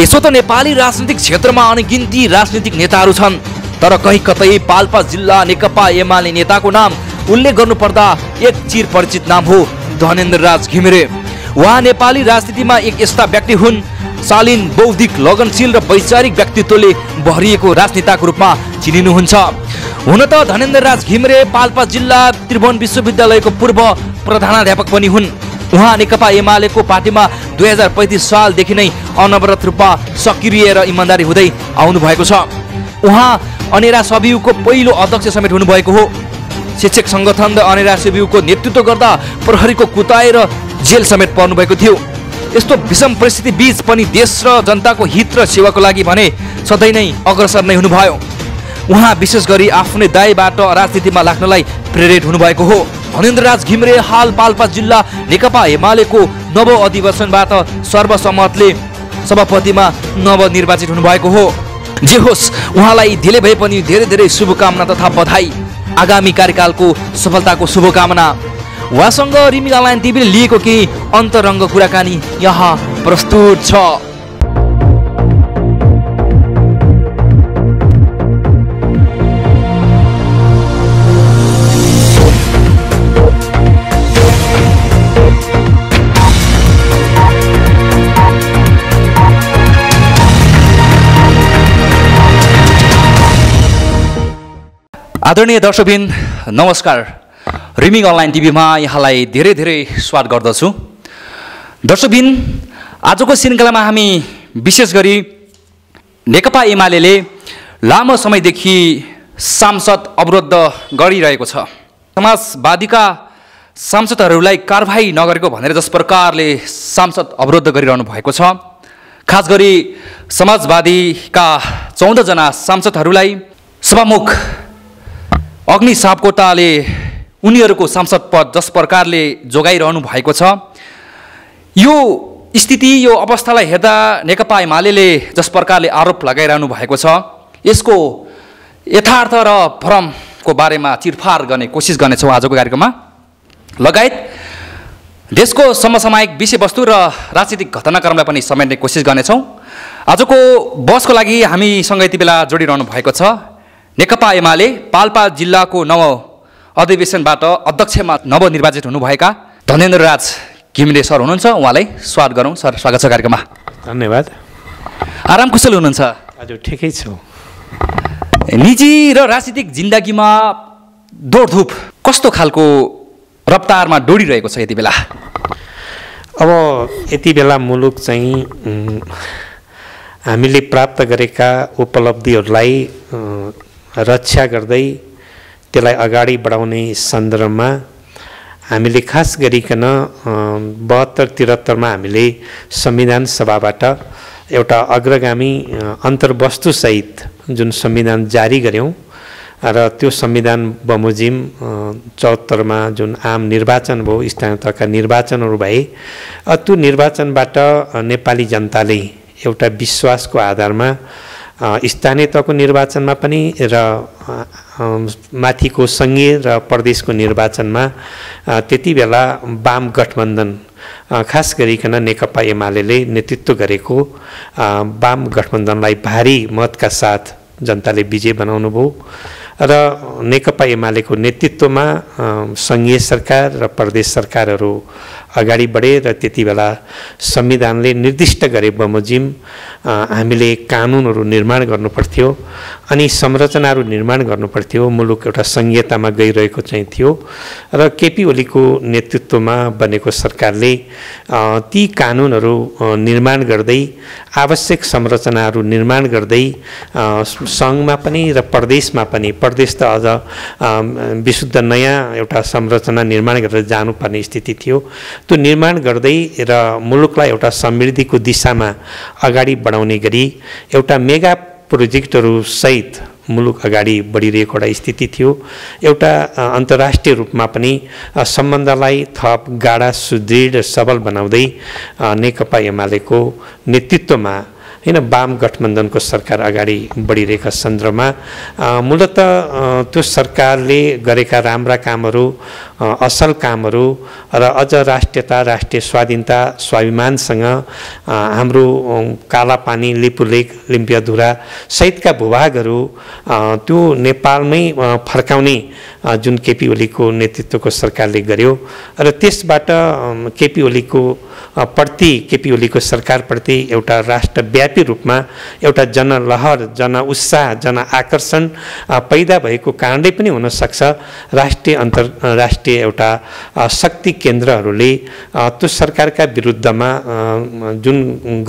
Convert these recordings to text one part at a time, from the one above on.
त्यसो त नेपाली राजनीतिक क्षेत्रमा अनगिन्ती राजनीतिक नेताहरू छन्, तर कहीँ कतै पाल्पा जिल्ला नेकपा एमाले नेताको नाम उल्लेख गर्नुपर्दा एक चिर परिचित नाम हो धनेन्द्र राज घिमिरे। उहाँ नेपाली राजनीतिमा एक यस्ता व्यक्ति हुन् शालीन, बौद्धिक, लगनशील र वैचारिक व्यक्तित्वले भरिएको राजनेताको रूपमा चिनिनुहुन्छ। हुन त धनेन्द्र राज घिमिरे पाल्पा जिल्ला त्रिभुवन विश्वविद्यालयको पूर्व प्रधानाध्यापक पनि हुन्। उहाँ नेकपा एमालेको पार्टीमा 2035 सालदेखि नै अनवरत रूपमा सक्रिय र इमान्दारी हुँदै आउनु भएको छ। उहाँ अनेरा सबियुको पहिलो अध्यक्ष समेत हुनुभएको हो। शिक्षक संगठन र अनेरा सबियुको नेतृत्व गर्दा प्रहरीको कुताएर जेल समेत पर्नुभएको थियो। यस्तो विषम परिस्थिति बीच पनि देश र जनताको हित र सेवाको लागि भने सधैँ नै अग्रसर नै हुनुभयो। उहाँ विशेष गरी आफ्नै दाइबाट राजनीतिमा लाग्नलाई प्रेरित हुनुभएको हो। धनेन्द्र राज घिमिरे हाल पाल्पा जिल्ला नेकपा एमालेको नव अधिवेशनबाट सर्वसम्मतले सभापतिमा नवनिर्वाचित हुनुभएको हो। जे होस्, उहाँलाई ढिलै भए पनि धेरै धेरै शुभकामना तथा बधाई। आगामी कार्यकालको सफलताको शुभकामना। उहाँसँग रिमिङ अनलाइन टिभीले लिएको केही अन्तरङ्ग कुराकानी यहाँ प्रस्तुत छ। आदरणीय दर्शकबिन नमस्कार। रिमिङ अनलाइन टिभीमा यहाँलाई धेरै धेरै स्वागत गर्दछु। दर्शकबिन, आजको श्रृङ्खलामा हामी विशेष गरी नेकपा एमाले लामो समयदेखि सांसद अवरोध गरिरहेको छ। समाजवादीका सांसदहरूलाई कारबाही नगरेको भनेर जस प्रकारले सांसद अवरोध गरिरहनु भएको छ, खास गरी समाजवादीका 14 जना सांसदहरूलाई सभामुख अग्नि सापकोटाले उनीहरूको सांसद पद जस प्रकारले जोगाइरहनु भएको छ, यो स्थिति, यो अवस्थालाई हेर्दा नेकपा एमाले जस प्रकारले आरोप लगाइरहनु भएको छ, यसको यथार्थ र भ्रमको बारेमा चिरफार गर्ने कोसिस गर्नेछौँ आजको कार्यक्रममा। लगायत देशको समसामयिक विषयवस्तु र राजनीतिक घटनाक्रमलाई पनि समेट्ने कोसिस गर्नेछौँ। आजको बहसको लागि हामीसँग यति बेला जोडिरहनु भएको छ नेकपा एमाले पाल्पा जिल्लाको नव अधिवेशनबाट अध्यक्षमा नवनिर्वाचित हुनुभएका धनेन्द्र राज घिमिरे सर हुनुहुन्छ। उहाँलाई स्वागत गरौँ। सर, स्वागत छ कार्यक्रममा। धन्यवाद। आराम कुशल हुनुहुन्छ? हजुर, ठिकै छु। निजी र राजनीतिक जिन्दगीमा दौडधुप कस्तो खालको रफ्तारमा दौडिरहेको छ यति बेला? अब यति बेला मुलुक चाहिँ हामीले प्राप्त गरेका उपलब्धिहरूलाई रक्षा गर्दै त्यसलाई अगाडि बढाउने सन्दर्भमा हामीले खास गरिकन 72-73 हामीले संविधान सभाबाट एउटा अग्रगामी अन्तर्वस्तुसहित जुन संविधान जारी गऱ्यौँ र त्यो संविधान बमोजिम 74 जुन आम निर्वाचन भयो, स्थानीय तहका निर्वाचनहरू भए, त्यो निर्वाचनबाट नेपाली जनताले एउटा विश्वासको आधारमा स्थानीय तहको निर्वाचनमा पनि र माथिको सङ्घीय र प्रदेशको निर्वाचनमा त्यति बेला वाम गठबन्धन, खास गरिकन नेकपा एमाले नेतृत्व गरेको वाम गठबन्धनलाई भारी मतका साथ जनताले विजय बनाउनु भयो र नेकपा एमालेको नेतृत्वमा सङ्घीय सरकार र प्रदेश सरकारहरू अगाडि बढे र त्यति बेला संविधानले निर्दिष्ट गरे बमोजिम हामीले कानुनहरू निर्माण गर्नुपर्थ्यो अनि संरचनाहरू निर्माण गर्नुपर्थ्यो। मुलुक एउटा सङ्घीयतामा गइरहेको चाहिँ थियो र केपी ओलीको नेतृत्वमा बनेको सरकारले ती कानुनहरू निर्माण गर्दै आवश्यक संरचनाहरू निर्माण गर्दै सङ्घमा पनि र प्रदेशमा पनि, प्रदेश त अझ विशुद्ध नयाँ एउटा संरचना निर्माण गरेर जानुपर्ने स्थिति थियो, त्यो निर्माण गर्दै र मुलुकलाई एउटा समृद्धिको दिशामा अगाडि बढाउने गरी एउटा मेगा प्रोजेक्टहरू सहित मुलुक अगाडि बढिरहेको एउटा स्थिति थियो। एउटा अन्तर्राष्ट्रिय रूपमा पनि सम्बन्धलाई थप गाढा, सुदृढ, सबल बनाउँदै नेकपा एमालेको नेतृत्वमा हैन वाम गठबन्धनको सरकार अगाडि बढिरहेका सन्दर्भमा मूलत त्यो सरकारले गरेका राम्रा कामहरू असल कामहरू र अझ राष्ट्रियता राष्ट्रिय स्वाधीनता स्वाभिमानसँग हाम्रो कालापानी लिपुलेक लिम्पियाधुरा सहितका भूभागहरू त्यो नेपालमै फर्काउने जुन केपी ओलीको नेतृत्वको सरकारले गर्यो र त्यसबाट केपी ओलीको सरकारप्रति एउटा राष्ट्रव्यापी रूपमा एउटा जनलहर जनउत्साह जनआकर्षण पैदा भएको कारणले पनि हुनसक्छ राष्ट्रिय अन्तर्राष्ट्रिय एउटा शक्ति केन्द्रहरूले त्यो सरकारका विरुद्धमा जुन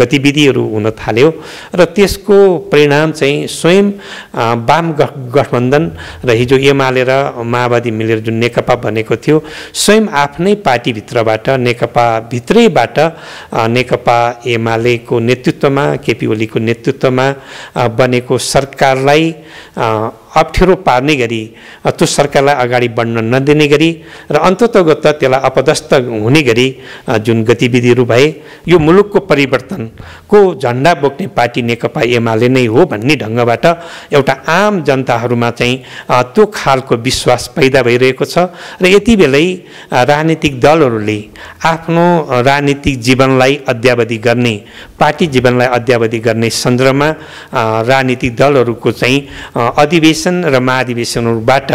गतिविधिहरू हुन थाल्यो र त्यसको परिणाम चाहिँ स्वयं वाम गठबन्धन र हिजो एमाले र माओवादी मिलेर जुन नेकपा बनेको थियो स्वयं आफ्नै पार्टीभित्रबाट नेकपा भित्रैबाट नेकपा एमालेको नेतृत्वमा केपी ओलीको नेतृत्वमा बनेको सरकारलाई अप्ठ्यारो पार्ने गरी त्यो सरकारलाई अगाडि बढ्न नदिने गरी र अन्ततोगत त्यसलाई अपदस्थ हुने गरी जुन गतिविधिहरू भए यो मुलुकको परिवर्तनको झन्डा बोक्ने पार्टी नेकपा एमाले नै हो भन्ने ढङ्गबाट एउटा आम जनताहरूमा चाहिँ त्यो खालको विश्वास पैदा भइरहेको छ र यति बेलै राजनीतिक दलहरूले आफ्नो राजनीतिक जीवनलाई अद्यावधि गर्ने पार्टी जीवनलाई अद्यावधि गर्ने सन्दर्भमा राजनीतिक दलहरूको चाहिँ अधिवेशन र महाधिवेशनहरूबाट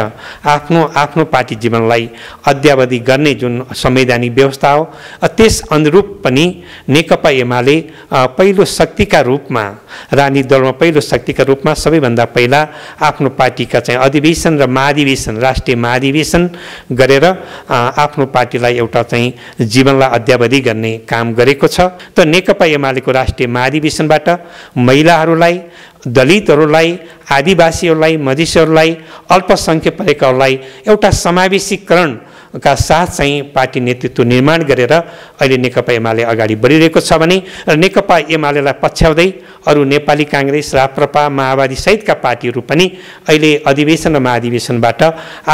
आफ्नो पार्टी जीवनलाई अद्यावधि गर्ने जुन संवैधानिक व्यवस्था हो त्यस अनुरूप पनि नेकपा एमाले पहिलो शक्तिका रूपमा राजनीतिक दलमा पहिलो शक्तिका रूपमा सबैभन्दा पहिला आफ्नो पार्टीका चाहिँ अधिवेशन र महाधिवेशन राष्ट्रिय महाधिवेशन गरेर आफ्नो पार्टीलाई एउटा चाहिँ जीवनलाई अद्यावधि गर्ने काम गरेको छ। त नेकपा एमालेको राष्ट्रिय महाधिवेशनबाट महिलाहरूलाई दलितहरूलाई आदिवासीहरूलाई मधेसीहरूलाई अल्पसङ्ख्यक परेकाहरूलाई एउटा समावेशीकरणका साथ चाहिँ पार्टी नेतृत्व निर्माण गरेर अहिले नेकपा एमाले अगाडि बढिरहेको छ भने नेकपा एमालेलाई पछ्याउँदै अरू नेपाली काङ्ग्रेस राप्रपा माओवादी सहितका पार्टीहरू पनि अहिले अधिवेशन र महाधिवेशनबाट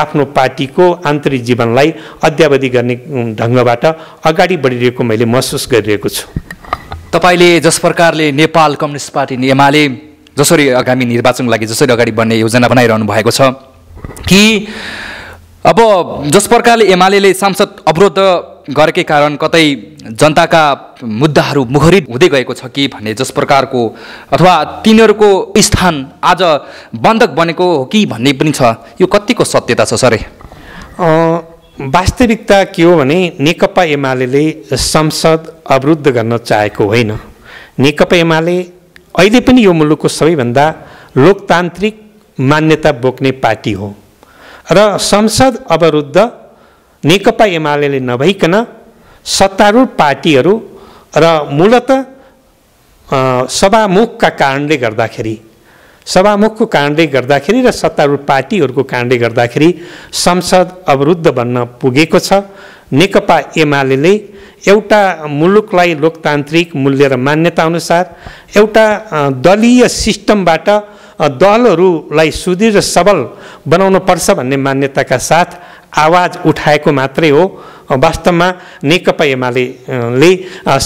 आफ्नो पार्टीको आन्तरिक जीवनलाई अद्यावधि गर्ने ढङ्गबाट अगाडि बढिरहेको मैले महसुस गरिरहेको छु। तपाईले जस प्रकारले नेपाल कम्युनिस्ट पार्टी एमाले जसरी आगामी निर्वाचनको लागि जसरी अगाडि बढ्ने योजना बनाइरहनु भएको छ कि अब जस प्रकारले एमाले सांसद अवरोध गरेकै कारण कतै जनताका मुद्दाहरू मुखरित हुँदै गएको छ कि भन्ने जस प्रकारको अथवा तिनीहरूको स्थान आज बन्धक बनेको हो कि भन्ने पनि छ, यो कतिको सत्यता छ सर? वास्तविकता के हो भने नेकपा एमाले संसद अवरुद्ध गर्न चाहेको होइन। नेकपा एमाले अहिले पनि यो मुलुकको सबैभन्दा लोकतान्त्रिक मान्यता बोक्ने पार्टी हो र संसद अवरुद्ध नेकपा एमाले नभइकन सत्तारूढ पार्टीहरू र मूलत सभामुखका कारणले गर्दाखेरि र सत्तारूढ पार्टीहरूको कारणले गर्दाखेरि संसद अवरुद्ध बन्न पुगेको छ। नेकपा एमाले एउटा मुलुकलाई लोकतान्त्रिक मूल्य र मान्यता अनुसार एउटा दलीय सिस्टमबाट दलहरूलाई सुदृढ र सबल बनाउनु पर्छ भन्ने मान्यताका साथ आवाज उठाएको मात्रै हो। वास्तवमा नेकपा एमाले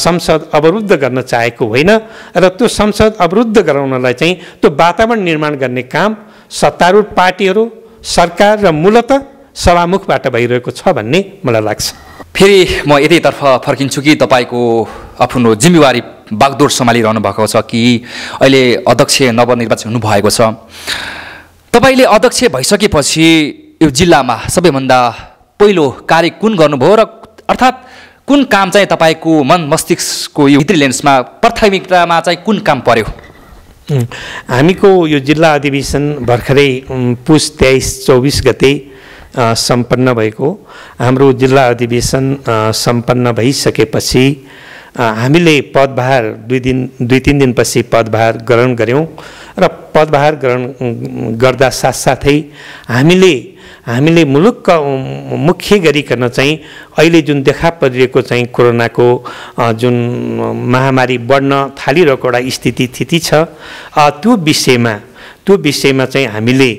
संसद अवरुद्ध गर्न चाहेको होइन र त्यो संसद अवरुद्ध गराउनलाई चाहिँ त्यो वातावरण निर्माण गर्ने काम सत्तारूढ पार्टीहरू सरकार र मूलत सभामुखबाट भइरहेको छ भन्ने मलाई लाग्छ। फेरि म यतैतर्फ फर्किन्छु कि तपाईँको आफ्नो जिम्मेवारी बागडोर सम्हालिरहनु भएको छ कि अहिले अध्यक्ष नवनिर्वाचित हुनुभएको छ। तपाईँले अध्यक्ष भइसकेपछि यो जिल्लामा सबैभन्दा पहिलो कार्य कुन गर्नुभयो र अर्थात् कुन काम चाहिँ तपाईँको मन मस्तिष्कको यो भित्री लेन्समा प्राथमिकतामा चाहिँ कुन काम पर्यो? हामीको यो जिल्ला अधिवेशन भर्खरै पुस 23-24 गते सम्पन्न भएको हाम्रो जिल्ला अधिवेशन सम्पन्न भइसकेपछि हामीले पदभार 2-3 दिनपछि पदभार ग्रहण गऱ्यौँ र पदभार ग्रहण गर्दा साथसाथै हामीले मुलुकका मुख्य गरिकन चाहिँ अहिले जुन देखा परिरहेको चाहिँ कोरोनाको जुन महामारी बढ्न थालिरहेको एउटा स्थिति छ त्यो विषयमा चाहिँ हामीले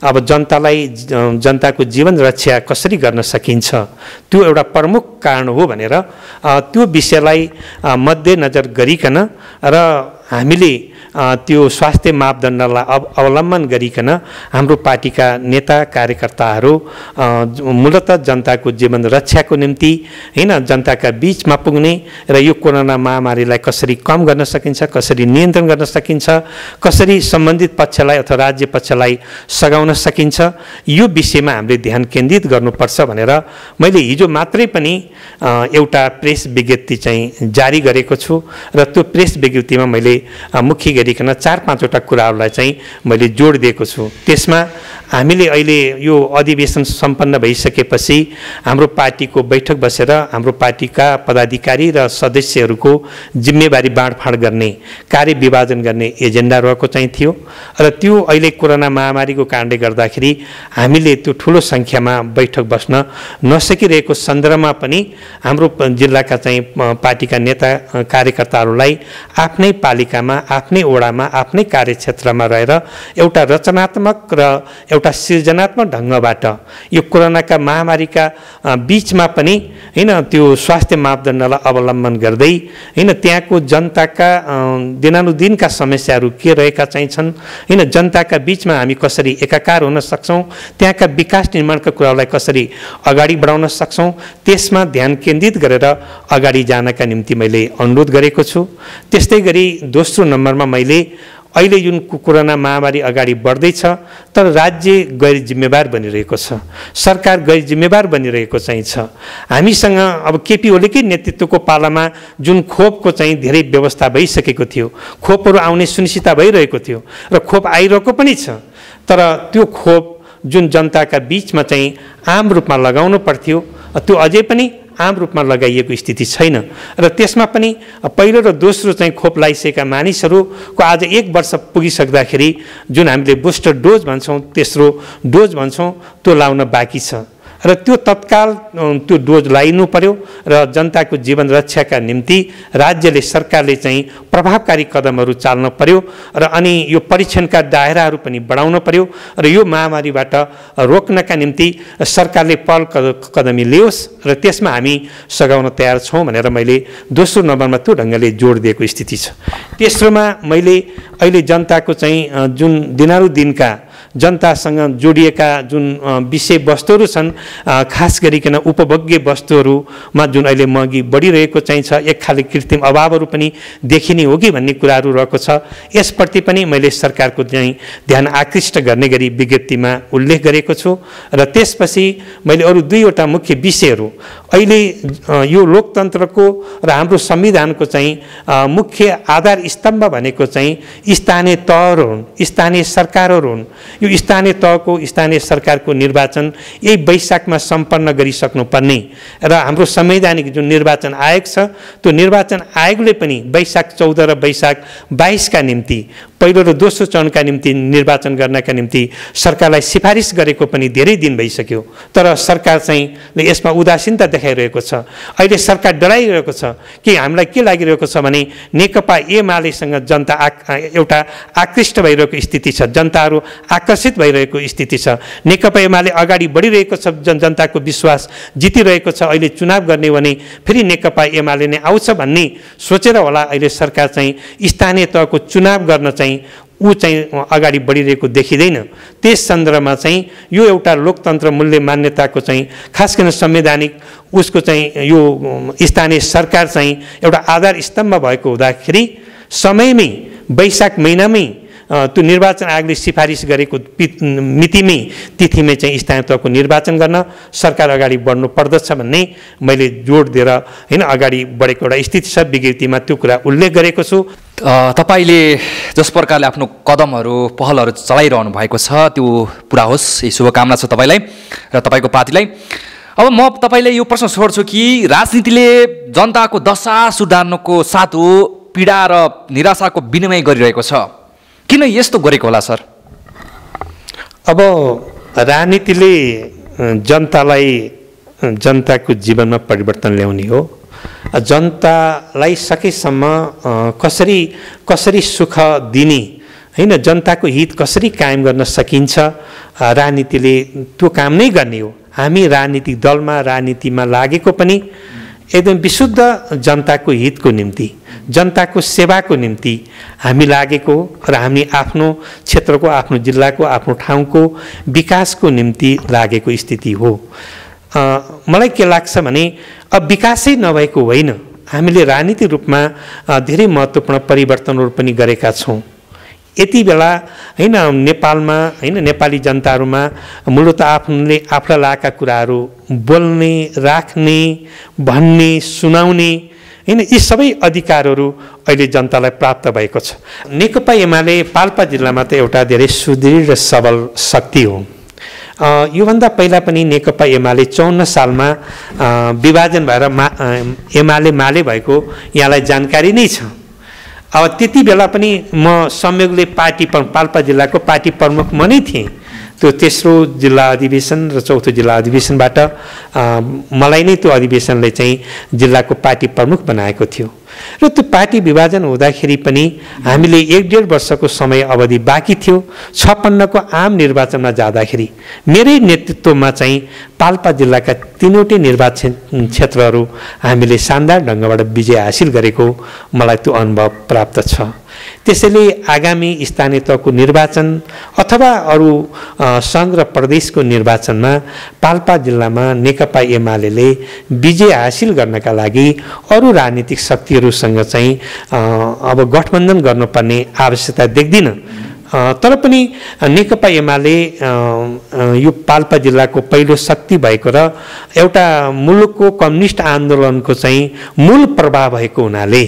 अब जनताको जीवन रक्षा कसरी गर्न सकिन्छ त्यो एउटा प्रमुख कारण हो भनेर त्यो विषयलाई मध्यनजर गरिकन र हामीले त्यो स्वास्थ्य मापदण्डलाई अवलम्बन गरिकन हाम्रो पार्टीका नेता कार्यकर्ताहरू मूलतः जनताको जीवन रक्षाको निम्ति हैन जनताका बीचमा पुग्ने र यो कोरोना महामारीलाई कसरी कम गर्न सकिन्छ, कसरी नियन्त्रण गर्न सकिन्छ, कसरी सम्बन्धित पक्षलाई अथवा राज्य पक्षलाई सघाउन सकिन्छ, यो विषयमा हामीले ध्यान केन्द्रित गर्नुपर्छ भनेर मैले हिजो मात्रै पनि एउटा प्रेस विज्ञप्ति चाहिँ जारी गरेको छु र त्यो प्रेस विज्ञप्तिमा मैले मुख्य गरिकन 4-5 वटा कुराहरूलाई चाहिँ मैले जोड दिएको छु। त्यसमा हामीले अहिले यो अधिवेशन सम्पन्न भइसकेपछि हाम्रो पार्टीको बैठक बसेर हाम्रो पार्टीका पदाधिकारी र सदस्यहरूको जिम्मेवारी बाँडफाँड गर्ने, कार्य विभाजन गर्ने एजेन्डा रहेको चाहिँ थियो र त्यो अहिले कोरोना महामारीको कारणले गर्दाखेरि हामीले त्यो ठुलो सङ्ख्यामा बैठक बस्न नसकिरहेको सन्दर्भमा पनि हाम्रो जिल्लाका चाहिँ पार्टीका नेता कार्यकर्ताहरूलाई आफ्नै पालिकामा, आफ्नै वडामा, आफ्नै कार्यक्षेत्रमा रहेर एउटा रचनात्मक र एउटा सृजनात्मक ढङ्गबाट यो कोरोनाका महामारीका बीचमा पनि हैन त्यो स्वास्थ्य मापदण्डलाई अवलम्बन गर्दै हैन त्यहाँको जनताका दिनानुदिनका समस्याहरू के रहेका चाहिन्छन्, हैन जनताका बीचमा हामी कसरी एकाकार हुन सक्छौँ, त्यहाँका विकास निर्माणका कुरालाई कसरी अगाडि बढाउन सक्छौँ, त्यसमा ध्यान केन्द्रित गरेर अगाडि जानका निम्ति मैले अनुरोध गरेको छु। त्यस्तै गरी दोस्रो नम्बरमा मैले अहिले जुन कोरोना महामारी अगाडि बढ्दैछ तर राज्य गैर जिम्मेवार बनिरहेको छ, सरकार गैर जिम्मेवार बनिरहेको चाहिँ छ। हामीसँग अब केपी ओलीकै नेतृत्वको पालामा जुन खोपको चाहिँ धेरै व्यवस्था भइसकेको थियो, खोपहरू आउने सुनिश्चितता भइरहेको थियो र खोप आइरहेको पनि छ, तर त्यो खोप जुन जनताका बीचमा चाहिँ आम रूपमा लगाउनु पर्थ्यो त्यो अझै पनि आम रूपमा लगाइएको स्थिति छैन र त्यसमा पनि पहिलो र दोस्रो चाहिँ खोप लगाइसकेका मानिसहरूको आज 1 वर्ष पुगिसक्दाखेरि जुन हामीले बुस्टर डोज भन्छौँ, तेस्रो डोज भन्छौँ, त्यो लाउन बाँकी छ र त्यो तत्काल त्यो डोज लाइनु पर्यो र जनताको जीवन रक्षाका निम्ति राज्यले, सरकारले चाहिँ प्रभावकारी कदमहरू चाल्न पर्यो र अनि यो परीक्षणका दायराहरू पनि बढाउन पर्यो र यो महामारीबाट रोक्नका निम्ति सरकारले पहल कदमी लियोस् र त्यसमा हामी सघाउन तयार छौँ भनेर मैले दोस्रो नम्बरमा त्यो ढङ्गले जोड दिएको स्थिति छ। तेस्रोमा मैले अहिले जनताको चाहिँ जुन दिनानुदिनका जनतासँग जोडिएका जुन विषयवस्तुहरू छन्, खास गरिकन उपभोग्य वस्तुहरूमा जुन अहिले महँगी बढिरहेको चाहिँ छ, एक खाले कृत्रिम अभावहरू पनि देखिने हो कि भन्ने कुराहरू रहेको छ, यसप्रति पनि मैले सरकारको चाहिँ ध्यान आकृष्ट गर्ने गरी विज्ञप्तिमा उल्लेख गरेको छु र त्यसपछि मैले अरू 2वटा मुख्य विषयहरू अहिले यो लोकतन्त्रको र हाम्रो संविधानको चाहिँ मुख्य आधार स्तम्भ भनेको चाहिँ स्थानीय तहहरू हुन्, स्थानीय सरकारहरू हुन्। यो स्थानीय तहको, स्थानीय सरकारको निर्वाचन यही वैशाखमा सम्पन्न गरिसक्नुपर्ने र हाम्रो संवैधानिक जुन निर्वाचन आयोग छ त्यो निर्वाचन आयोगले पनि वैशाख 14 र वैशाख 22 का निम्ति पहिलो र दोस्रो चरणका निम्ति निर्वाचन गर्नका निम्ति सरकारलाई सिफारिस गरेको पनि धेरै दिन भइसक्यो, तर सरकार चाहिँ यसमा उदासीनता देखाइरहेको छ। अहिले सरकार डराइरहेको छ कि हामीलाई के लागिरहेको छ भने नेकपा एमालेसँग जनता एउटा आकृष्ट भइरहेको स्थिति छ, जनताहरू आकर्षित भइरहेको स्थिति छ, नेकपा एमाले अगाडि बढिरहेको छ, जनताको विश्वास जितिरहेको छ, अहिले चुनाव गर्ने भने फेरि नेकपा एमाले नै आउँछ भन्ने सोचेर होला अहिले सरकार चाहिँ स्थानीय तहको चुनाव गर्न चाहिँ ऊ चाहिँ अगाडि बढिरहेको देखिँदैन। त्यस सन्दर्भमा चाहिँ यो एउटा लोकतन्त्र मूल्य मान्यताको चाहिँ खास गरी संवैधानिक उसको चाहिँ यो स्थानीय सरकार चाहिँ एउटा आधार स्तम्भ भएको हुँदाखेरि समयमै वैशाख महिनामै त्यो निर्वाचन आयोगले सिफारिस गरेको मितिमै तिथिमै चाहिँ स्थानीय तहको निर्वाचन गर्न सरकार अगाडि बढ्नु पर्दछ भन्ने मैले जोड दिएर हैन अगाडि बढेको एउटा स्थिति छ। विज्ञप्तिमा त्यो कुरा उल्लेख गरेको छु। तपाईले जस प्रकारले आफ्नो कदमहरू पहलहरू चलाइरहनु भएको छ त्यो पुरा होस्, यही शुभकामना छ तपाईलाई र तपाईको पार्टीलाई। अब म तपाईले यो प्रश्न सोध्छु कि राजनीतिले जनताको दशा सुधार्नको साथो पीडा र निराशाको विनिमय गरिरहेको छ, किन यस्तो गरेको होला सर? अब राजनीतिले जनतालाई जनताको जीवनमा परिवर्तन ल्याउने हो, जनतालाई सकेसम्म कसरी सुख दिने हैन, जनताको हित कसरी कायम गर्न सकिन्छ राजनीतिले त्यो काम नै गर्ने हो। हामी राजनीतिक दलमा राजनीतिमा लागेको पनि एकदम विशुद्ध जनताको हितको निम्ति, जनताको सेवाको निम्ति हामी लागेको र हामी आफ्नो क्षेत्रको, आफ्नो जिल्लाको, आफ्नो ठाउँको विकासको निम्ति लागेको स्थिति हो। मलाई के लाग्छ भने अब विकासै नभएको होइन, हामीले राजनीतिक रूपमा धेरै महत्त्वपूर्ण परिवर्तनहरू पनि गरेका छौँ। यति बेला हैन नेपालमा हैन नेपाली जनताहरूमा मूलत आफूलाई लागेका कुराहरू बोल्ने, राख्ने, भन्ने, सुनाउने हैन यी सबै अधिकारहरू अहिले जनतालाई प्राप्त भएको छ। नेकपा एमाले पाल्पा जिल्लामा त एउटा धेरै सुदृढ र सबल शक्ति हो। योभन्दा पहिला पनि नेकपा एमाले 54 सालमा विभाजन भएर एमाले माले भएको यहाँलाई जानकारी नै छ। अब त्यति बेला पनि म संयोगले पाल्पा जिल्लाको पार्टी प्रमुख म नै थिएँ। त्यो तेस्रो जिल्ला अधिवेशन र चौथो जिल्ला अधिवेशनबाट मलाई नै त्यो अधिवेशनले चाहिँ जिल्लाको पार्टी प्रमुख बनाएको थियो र त्यो पार्टी विभाजन हुँदाखेरि पनि हामीले 1.5 वर्षको समय अवधि बाँकी थियो। 56 को आम निर्वाचनमा जाँदाखेरि मेरै नेतृत्वमा चाहिँ पाल्पा जिल्लाका 3वटै निर्वाचन क्षेत्रहरू हामीले शानदार ढङ्गबाट विजय हासिल गरेको मलाई त्यो अनुभव प्राप्त छ। त्यसैले आगामी स्थानीय तहको निर्वाचन अथवा अरू सङ्घ र प्रदेशको निर्वाचनमा पाल्पा जिल्लामा नेकपा एमाले विजय हासिल गर्नका लागि अरू राजनीतिक शक्तिहरूसँग चाहिँ अब गठबन्धन गर्नुपर्ने आवश्यकता देख्दिन। तर पनि नेकपा एमाले यो पाल्पा जिल्लाको पहिलो शक्ति भएको र एउटा मुलुकको कम्युनिस्ट आन्दोलनको चाहिँ मूल प्रभाव भएको हुनाले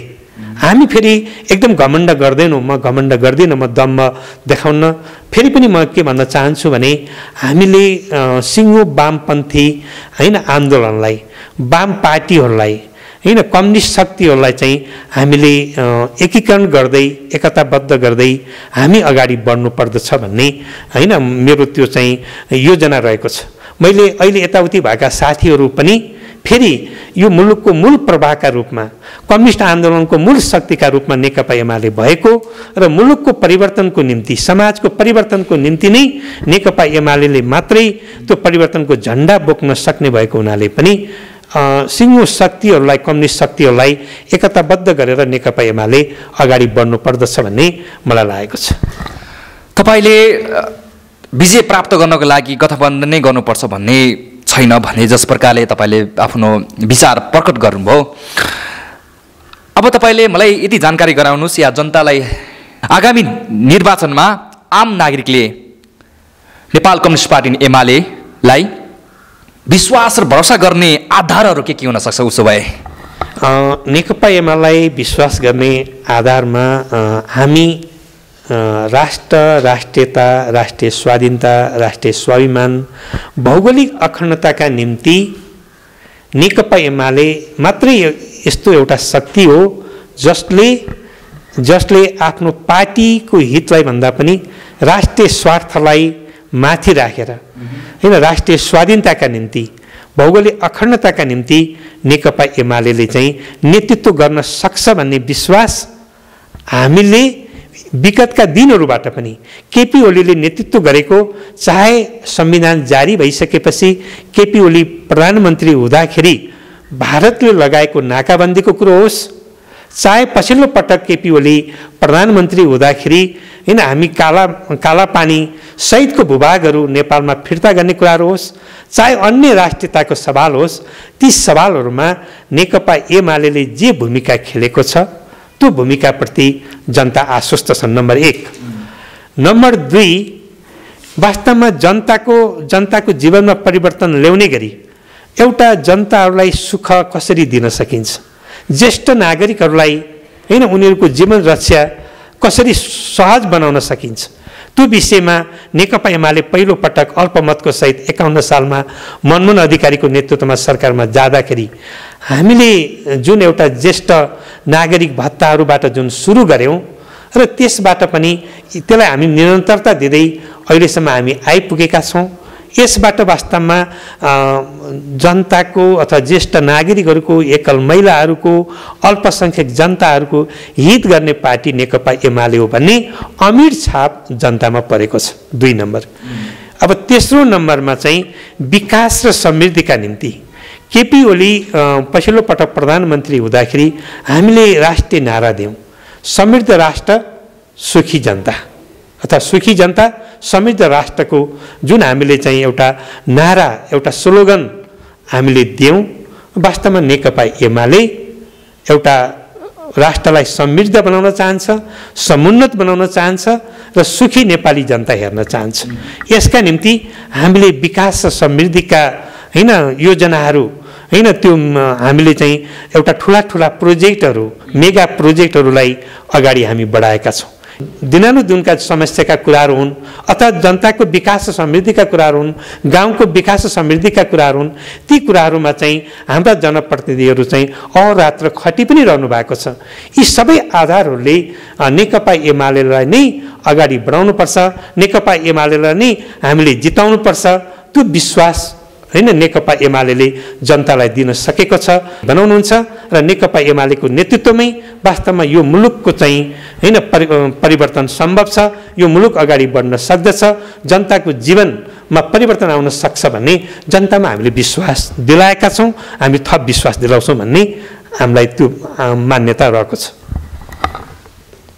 हामी फेरि एकदम घमण्ड गर्दैनौँ। म घमण्ड गर्दिनँ, म दम्ब देखाउन। फेरि पनि म के भन्न चाहन्छु भने हामीले सिङ्गो वामपन्थी हैन आन्दोलनलाई, वाम पार्टीहरूलाई हैन कम्युनिस्ट शक्तिहरूलाई चाहिँ हामीले एकीकरण गर्दै, एकताबद्ध गर्दै हामी अगाडि बढ्नु पर्दछ भन्ने हैन मेरो त्यो चाहिँ योजना रहेको छ। मैले अहिले यताउति भएका साथीहरू पनि फेरि यो मुलुकको मूल प्रवाहका रूपमा, कम्युनिस्ट आन्दोलनको मूल शक्तिका रूपमा नेकपा एमाले भएको र मुलुकको परिवर्तनको निम्ति, समाजको परिवर्तनको निम्ति नै नेकपा एमाले मात्रै त्यो परिवर्तनको झन्डा बोक्न सक्ने भएको हुनाले पनि सिङ्गो शक्तिहरूलाई, कम्युनिस्ट शक्तिहरूलाई एकताबद्ध गरेर नेकपा एमाले अगाडि बढ्नु पर्दछ भन्ने मलाई लागेको छ। तपाईले विजय प्राप्त गर्नको लागि गठबन्धन नै गर्नुपर्छ भन्ने छैन भने जस प्रकारले तपाईले आफ्नो विचार प्रकट गर्नुभयो। अब तपाईले मलाई यति जानकारी गराउनुहोस् या जनतालाई, आगामी निर्वाचनमा आम नागरिकले नेपाल कम्युनिस्ट पार्टी एमालेलाई विश्वास र भरोसा गर्ने आधारहरू के हुन सक्छ? उसो भए नेकपा एमालेलाई विश्वास गर्ने आधारमा हामी राष्ट्र, राष्ट्रियता, राष्ट्रिय स्वाधीनता, राष्ट्रिय स्वाभिमान, भौगोलिक अखण्डताका निम्ति नेकपा एमाले मात्रै यस्तो एउटा शक्ति हो जसले आफ्नो पार्टीको हितलाई भन्दा पनि राष्ट्रिय स्वार्थलाई माथि राखेर हैन राष्ट्रिय स्वाधीनताका निम्ति, भौगोलिक अखण्डताका निम्ति नेकपा एमाले चाहिँ नेतृत्व गर्न सक्छ भन्ने विश्वास हामीले विगतका दिनहरूबाट पनि केपी ओलीले नेतृत्व गरेको, चाहे संविधान जारी भइसकेपछि केपी ओली प्रधानमन्त्री हुँदाखेरि भारतले लगाएको नाकाबन्दीको कुरो होस्, चाहे पछिल्लो पटक केपी ओली प्रधानमन्त्री हुँदाखेरि हैन हामी काला पानी सहितको भूभागहरू नेपालमा फिर्ता गर्ने कुराहरू होस्, चाहे अन्य राष्ट्रियताको सवाल होस्, ती सवालहरूमा नेकपा एमाले जे भूमिका खेलेको छ त्यो भूमिकाप्रति जनता आश्वस्त छन्। नम्बर 1। नम्बर 2, वास्तवमा जनताको जीवनमा परिवर्तन ल्याउने गरी एउटा जनताहरूलाई सुख कसरी दिन सकिन्छ, ज्येष्ठ नागरिकहरूलाई हैन उनीहरूको जीवन रक्षा कसरी सहज बनाउन सकिन्छ, त्यो विषयमा नेकपा एमाले पहिलो पटक अल्पमतको सहित 51 सालमा मनमोहन अधिकारीको नेतृत्वमा सरकारमा जाँदाखेरि हामीले जुन एउटा ज्येष्ठ नागरिक भत्ताहरूबाट जुन सुरु गऱ्यौँ र त्यसबाट पनि त्यसलाई हामी निरन्तरता दिँदै अहिलेसम्म हामी आइपुगेका छौँ। यसबाट वास्तवमा जनताको अथवा ज्येष्ठ नागरिकहरूको, एकल महिलाहरूको, अल्पसङ्ख्यक जनताहरूको हित गर्ने पार्टी नेकपा एमाले हो भन्ने अमिर छाप जनतामा परेको छ। 2 नम्बर। अब तेस्रो नम्बरमा चाहिँ विकास र समृद्धिका निम्ति केपी ओली पछिल्लो पटक प्रधानमन्त्री हुँदाखेरि हामीले राष्ट्रिय नारा दियौँ, समृद्ध राष्ट्र सुखी जनता, अथवा सुखी जनता समृद्ध राष्ट्रको जुन हामीले चाहिँ एउटा नारा, एउटा स्लोगन हामीले दियौँ। वास्तवमा नेकपा एमाले एउटा राष्ट्रलाई समृद्ध बनाउन चाहन्छ, समुन्नत बनाउन चाहन्छ र सुखी नेपाली जनता हेर्न चाहन्छ। यसका निम्ति हामीले विकास र समृद्धिका हैन योजनाहरू हैन त्यो हामीले चाहिँ एउटा ठुला ठुला प्रोजेक्टहरू, मेगा प्रोजेक्टहरूलाई अगाडि हामी बढाएका छौँ। दिनानुदिनका समस्याका कुराहरू हुन् अथवा जनताको विकास र समृद्धिका कुराहरू हुन्, गाउँको विकास र समृद्धिका कुराहरू हुन्, ती कुराहरूमा चाहिँ हाम्रा जनप्रतिनिधिहरू चाहिँ अहोरात्र खटी पनि रहनु भएको छ। यी सबै आधारहरूले नेकपा एमालेलाई नै अगाडि बढाउनुपर्छ, नेकपा एमालेलाई नै हामीले जिताउनुपर्छ। त्यो विश्वास हैन नेकपा एमालेले जनतालाई दिन सकेको छ बनाउनुहुन्छ र नेकपा एमालेको नेतृत्वमै वास्तवमा यो मुलुकको चाहिँ हैन परिवर्तन सम्भव छ, यो मुलुक अगाडि बढ्न सक्दछ, जनताको जीवनमा परिवर्तन आउन सक्छ भन्ने जनतामा हामीले विश्वास दिलाएका छौँ। हामी थप विश्वास दिलाउँछौँ भन्ने हामीलाई त्यो मान्यता रहेको छ।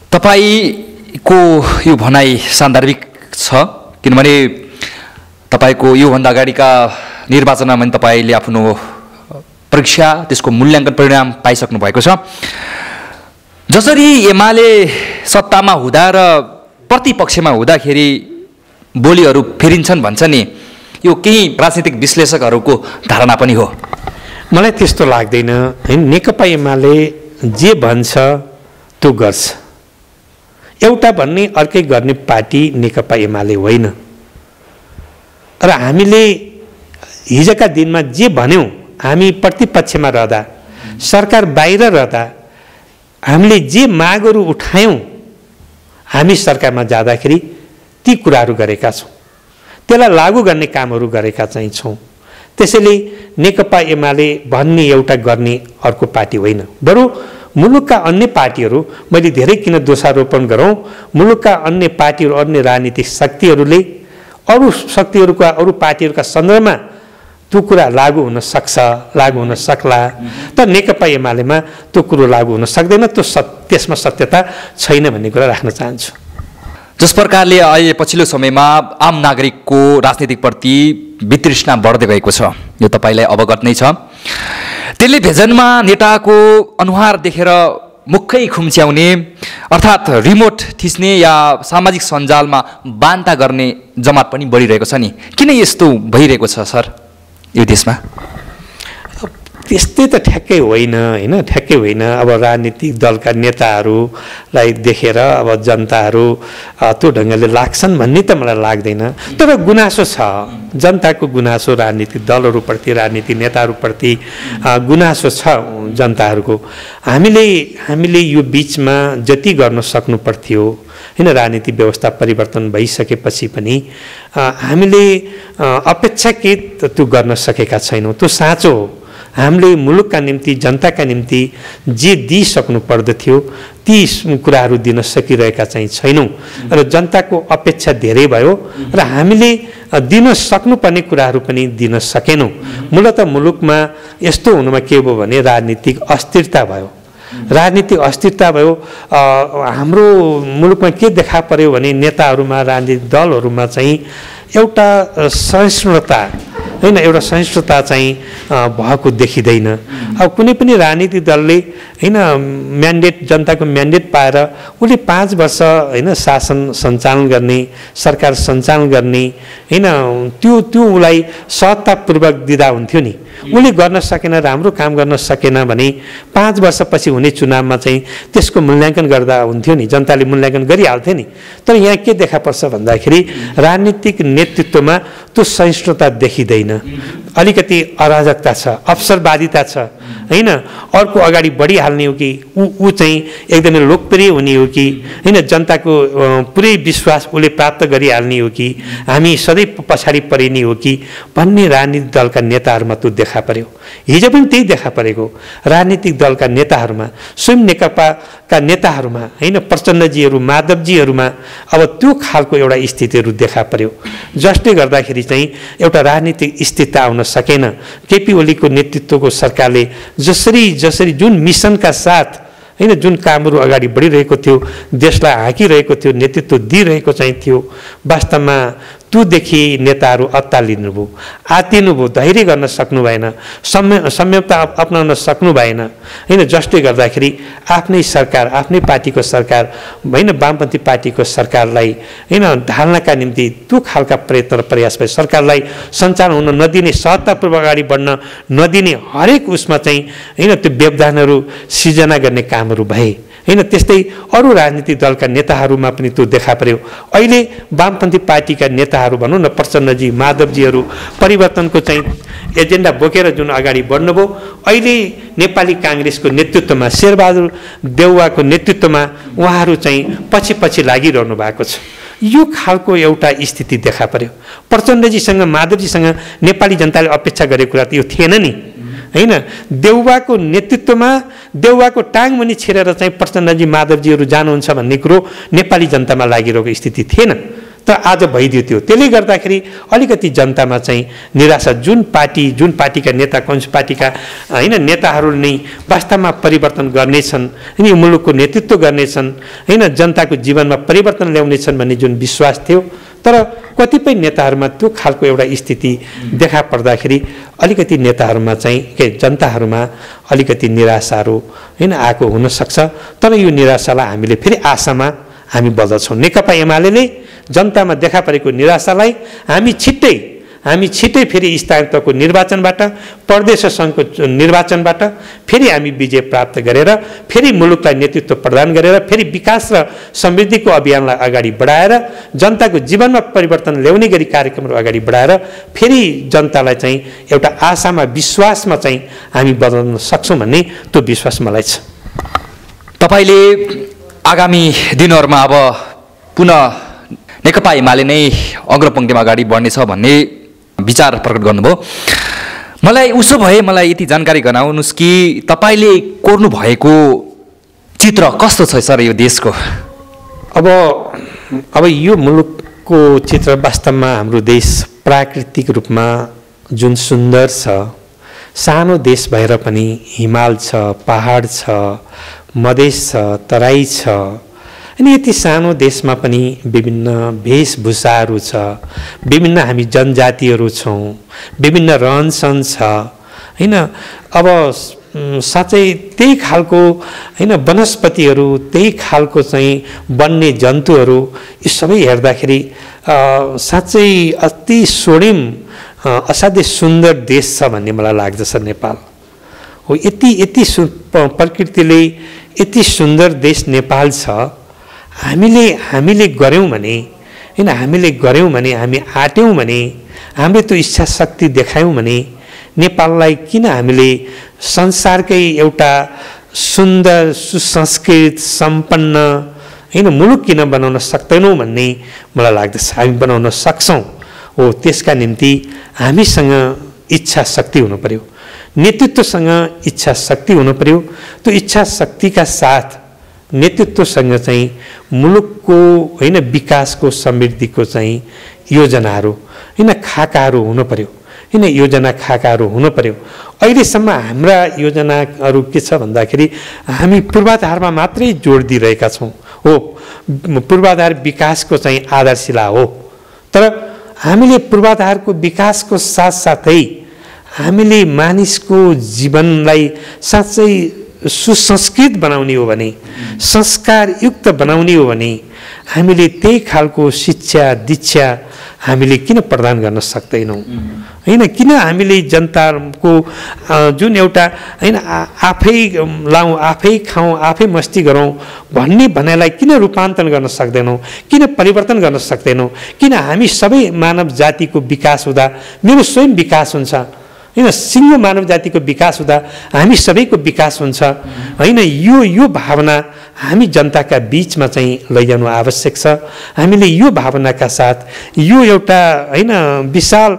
तपाईको यो भनाइ सान्दर्भिक छ, किनभने तपाईको योभन्दा अगाडिका निर्वाचनमा पनि तपाईले आफ्नो परीक्षा त्यसको मूल्याङ्कन परिणाम पाइसक्नु भएको छ। जसरी एमाले सत्तामा हुँदा र प्रतिपक्षमा हुँदाखेरि बोलीहरू फेरिन्छन् भन्छ नि, यो केही राजनीतिक विश्लेषकहरूको धारणा पनि हो। मलाई त्यस्तो लाग्दैन। हैन नेकपा एमाले जे भन्छ त्यो गर्छ। एउटा भन्ने अर्कै गर्ने पार्टी नेकपा एमाले होइन। र हामीले हिजोका दिनमा जे भन्यौँ, हामी प्रतिपक्षमा रहँदा, सरकार बाहिर रहँदा हामीले जे मागहरू उठायौँ, हामी सरकारमा जाँदाखेरि ती कुराहरू गरेका छौँ, त्यसलाई लागू गर्ने कामहरू गरेका चाहिँ छौँ। त्यसैले नेकपा एमाले भन्ने एउटा गर्ने अर्को पार्टी होइन। बरु मुलुकका अन्य पार्टीहरू, मैले धेरै किन दोषारोपण गरौँ, मुलुकका अन्य पार्टीहरू, अन्य राजनीतिक शक्तिहरूले अरू शक्तिहरूका, अरू पार्टीहरूका सन्दर्भमा त्यो कुरा लागू हुन सक्छ, लागू हुन सक्ला, तर नेकपा एमालेमा त्यो कुरो लागू हुन सक्दैन। त्यसमा सत्यता छैन भन्ने कुरा राख्न चाहन्छु। जस प्रकारले अहिले पछिल्लो समयमा आम नागरिकको राजनीतिप्रति वितृष्णा बढ्दै गएको छ, यो तपाईँलाई अवगत नै छ। टेलिभिजनमा नेताको अनुहार देखेर मुखै खुम्च्याउने अर्थात् रिमोट थिच्ने या सामाजिक सञ्जालमा बान्ता गर्ने जमात पनि बढिरहेको छ नि, किन यस्तो भइरहेको छ सर यो देशमा? त्यस्तै त ठ्याक्कै होइन, हैन ठ्याक्कै होइन। अब राजनीतिक दलका नेताहरूलाई देखेर अब जनताहरू त्यो ढङ्गले लाग्छन् भन्ने त मलाई लाग्दैन। तर गुनासो छ, जनताको गुनासो राजनीतिक दलहरूप्रति, राजनीतिक नेताहरूप्रति गुनासो छ जनताहरूको। हामीले यो बिचमा जति गर्न सक्नु पर्थ्यो हैन, राजनीतिक व्यवस्था परिवर्तन भइसकेपछि पनि हामीले अपेक्षाकृत त्यो गर्न सकेका छैनौँ। त्यो साँचो हो। हामीले मुलुकका निम्ति, जनताका निम्ति जे दिइसक्नु पर्दथ्यो ती कुराहरू दिन सकिरहेका चाहिँ छैनौँ र जनताको अपेक्षा धेरै भयो र हामीले दिन सक्नुपर्ने कुराहरू पनि दिन सकेनौँ। मूलतः मुलुकमा यस्तो हुनुमा के भयो भने राजनीतिक अस्थिरता भयो। राजनीतिक अस्थिरता भयो। हाम्रो मुलुकमा के देखा पर्यो भने नेताहरूमा, राजनीतिक दलहरूमा चाहिँ एउटा सहिष्णुता हैन, एउटा सहिष्णुता चाहिँ भएको देखिँदैन। अब कुनै पनि राजनीतिक दलले हैन म्यान्डेट, जनताको म्यान्डेट पाएर उसले 5 वर्ष हैन शासन सञ्चालन गर्ने, सरकार सञ्चालन गर्ने हैन, त्यो उसलाई सहजतापूर्वक दिँदा हुन्थ्यो नि। उसले गर्न सकेन, राम्रो काम गर्न सकेन भने 5 वर्षपछि हुने चुनावमा चाहिँ त्यसको मूल्याङ्कन गर्दा हुन्थ्यो नि, जनताले मूल्याङ्कन गरिहाल्थ्यो नि। तर यहाँ के देखा पर्छ भन्दाखेरि राजनीतिक नेतृत्वमा त्यो सहिष्णुता देखिँदैन। अलिकति अराजकता छ, अवसरवादिता छ हैन। अर्को अगाडि बढिहाल्ने हो कि ऊ चाहिँ एकदमै लोकप्रिय हुने हो कि हैन, जनताको पुरै विश्वास उसले प्राप्त गरिहाल्ने हो कि हामी सधैँ पछाडि परिने हो कि भन्ने राजनीतिक दलका नेताहरूमा त्यो देखा पर्यो। हिजो पनि त्यही देखा परेको। राजनीतिक दलका नेताहरूमा, स्वयं नेकपाका नेताहरूमा हैन, प्रचण्डजीहरू, माधवजीहरूमा अब त्यो खालको एउटा स्थितिहरू देखा पर्यो, जसले गर्दाखेरि चाहिँ एउटा राजनीतिक स्थिरता आउन सकेन। केपी ओलीको नेतृत्वको सरकारले जसरी जुन मिसनका साथ हैन जुन कामहरू अगाडि बढिरहेको थियो, देशलाई हाँकिरहेको थियो, नेतृत्व दिइरहेको चाहिँ थियो, वास्तवमा त्योदेखि नेताहरू अत्तालिनुभयो, आत्तिनुभयो, धैर्य गर्न सक्नु भएन, संयमता अपनाउन सक्नु भएन हैन। जसले गर्दाखेरि आफ्नै सरकार, आफ्नै पार्टीको सरकार हैन, वामपन्थी पार्टीको सरकारलाई हैन ढाल्नका निम्ति त्यो खालका प्रयत्न र प्रयास भए। सरकारलाई सञ्चालन हुन नदिने, सहजतापूर्वक अगाडि बढ्न नदिने हरेक उसमा चाहिँ हैन त्यो व्यवधानहरू सिर्जना गर्ने कामहरू भए हैन। त्यस्तै अरू राजनीतिक दलका नेताहरूमा पनि त्यो देखा पर्यो। अहिले वामपन्थी पार्टीका नेताहरू भनौँ न, प्रचण्डजी, माधवजीहरू परिवर्तनको चाहिँ एजेन्डा बोकेर जुन अगाडि बढ्नुभयो, अहिले नेपाली काङ्ग्रेसको नेतृत्वमा, शेरबहादुर देउवाको नेतृत्वमा उहाँहरू चाहिँ पछि लागिरहनु भएको छ। यो खालको एउटा स्थिति देखा पर्यो। प्रचण्डजीसँग, माधवजीसँग नेपाली जनताले अपेक्षा गरेको कुरा त यो थिएन नि हैन। देउवाको नेतृत्वमा देउवाको टाङमुनि छिरेर चाहिँ प्रचण्डजी, माधवजीहरू जानुहुन्छ भन्ने कुरो नेपाली जनतामा लागिरहेको स्थिति थिएन, तर आज भइदियो त्यो। त्यसले गर्दाखेरि अलिकति जनतामा चाहिँ निराशा, जुन पार्टीका नेता, कम्युनिस्ट पार्टीका हैन नेताहरूले नै वास्तवमा परिवर्तन गर्नेछन्, यिनी मुलुकको नेतृत्व गर्नेछन् हैन, जनताको जीवनमा परिवर्तन ल्याउनेछन् भन्ने जुन विश्वास थियो, तर कतिपय नेताहरूमा त्यो खालको एउटा स्थिति देखा पर्दाखेरि अलिकति नेताहरूमा चाहिँ जनताहरूमा अलिकति निराशाहरू हैन आएको हुनसक्छ। तर यो निराशालाई हामीले फेरि आशामा हामी बदल्छौँ। नेकपा एमाले जनतामा देखा परेको निराशालाई हामी छिट्टै फेरि स्थानीय तहको निर्वाचनबाट, प्रदेश सङ्घको निर्वाचनबाट फेरि हामी विजय प्राप्त गरेर फेरि मुलुकलाई नेतृत्व प्रदान गरेर फेरि विकास र समृद्धिको अभियानलाई अगाडि बढाएर जनताको जीवनमा परिवर्तन ल्याउने गरी कार्यक्रमहरू अगाडि बढाएर फेरि जनतालाई चाहिँ एउटा आशामा, विश्वासमा चाहिँ हामी बदल्न सक्छौँ भन्ने त्यो विश्वास मलाई छ। तपाईले आगामी दिनहरूमा अब पुनः नेकपा एमाले नै अग्रपङ्क्तिमा अगाडि बढ्नेछ भन्ने विचार प्रकट गर्नुभयो। मलाई उसो भए मलाई यति जानकारी गराउनुहोस् कि तपाईले कोर्नु भएको चित्र कस्तो छ सर यो देशको? अब यो मुलुकको चित्र वास्तवमा हाम्रो देश प्राकृतिक रूपमा जुन सुन्दर छ, सानो देश भएर पनि हिमाल छ, पहाड छ, मधेस छ, तराई छ, अनि यति सानो देशमा पनि विभिन्न वेशभूषाहरू छ, विभिन्न हामी जनजातिहरू छौँ, विभिन्न रहनसहन छ हैन। अब साँच्चै त्यही खालको हैन वनस्पतिहरू, त्यही खालको चाहिँ वन्य जन्तुहरू, यी सबै हेर्दाखेरि साँच्चै अति स्वर्णिम असाध्यै सुन्दर देश छ भन्ने मलाई लाग्दछ नेपाल। हो, यति प्रकृतिले यति सुन्दर देश नेपाल छ। हामीले गऱ्यौँ भने हैन, हामी आट्यौँ भने, हामीले त्यो इच्छा शक्ति देखायौँ भने नेपाललाई किन हामीले संसारकै एउटा सुन्दर, सुसंस्कृत, सम्पन्न हैन मुलुक किन बनाउन सक्दैनौँ भन्ने मलाई लाग्दछ। हामी बनाउन सक्छौँ। हो, त्यसका निम्ति हामीसँग इच्छा शक्ति हुनु पर्यो, नेतृत्वसँग इच्छा शक्ति हुनु पर्यो। त्यो इच्छा शक्तिका साथ नेतृत्वसँग चाहिँ मुलुकको हैन विकासको, समृद्धिको चाहिँ योजनाहरू हैन खाकाहरू हुनु पर्यो, हैन योजना खाकाहरू हुनु पर्यो। अहिलेसम्म हाम्रा योजनाहरू के छ भन्दाखेरि हामी पूर्वाधारमा मात्रै जोड दिइरहेका छौँ। हो, पूर्वाधार विकासको चाहिँ आधारशिला हो, तर हामीले पूर्वाधारको विकासको साथसाथै हामीले मानिसको जीवनलाई साँच्चै सुसंस्कृत बनाउने हो भने, संस्कारयुक्त बनाउने हो भने हामीले त्यही खालको शिक्षा, दीक्षा हामीले किन प्रदान गर्न सक्दैनौँ हैन? किन हामीले जनताको जुन एउटा हैन आफै लाउँ, आफै खाउँ, आफै मस्ती गरौँ भन्ने भनाइलाई किन रूपान्तरण गर्न सक्दैनौँ? किन परिवर्तन गर्न सक्दैनौँ? किन हामी सबै मानव जातिको विकास हुँदा मेरो स्वयं विकास हुन्छ हैन, सिङ्गो मानव जातिको विकास हुँदा हामी सबैको विकास हुन्छ हैन? यो भावना हामी जनताका बीचमा चाहिँ लैजानु आवश्यक छ। हामीले यो भावनाका साथ, यो एउटा हैन विशाल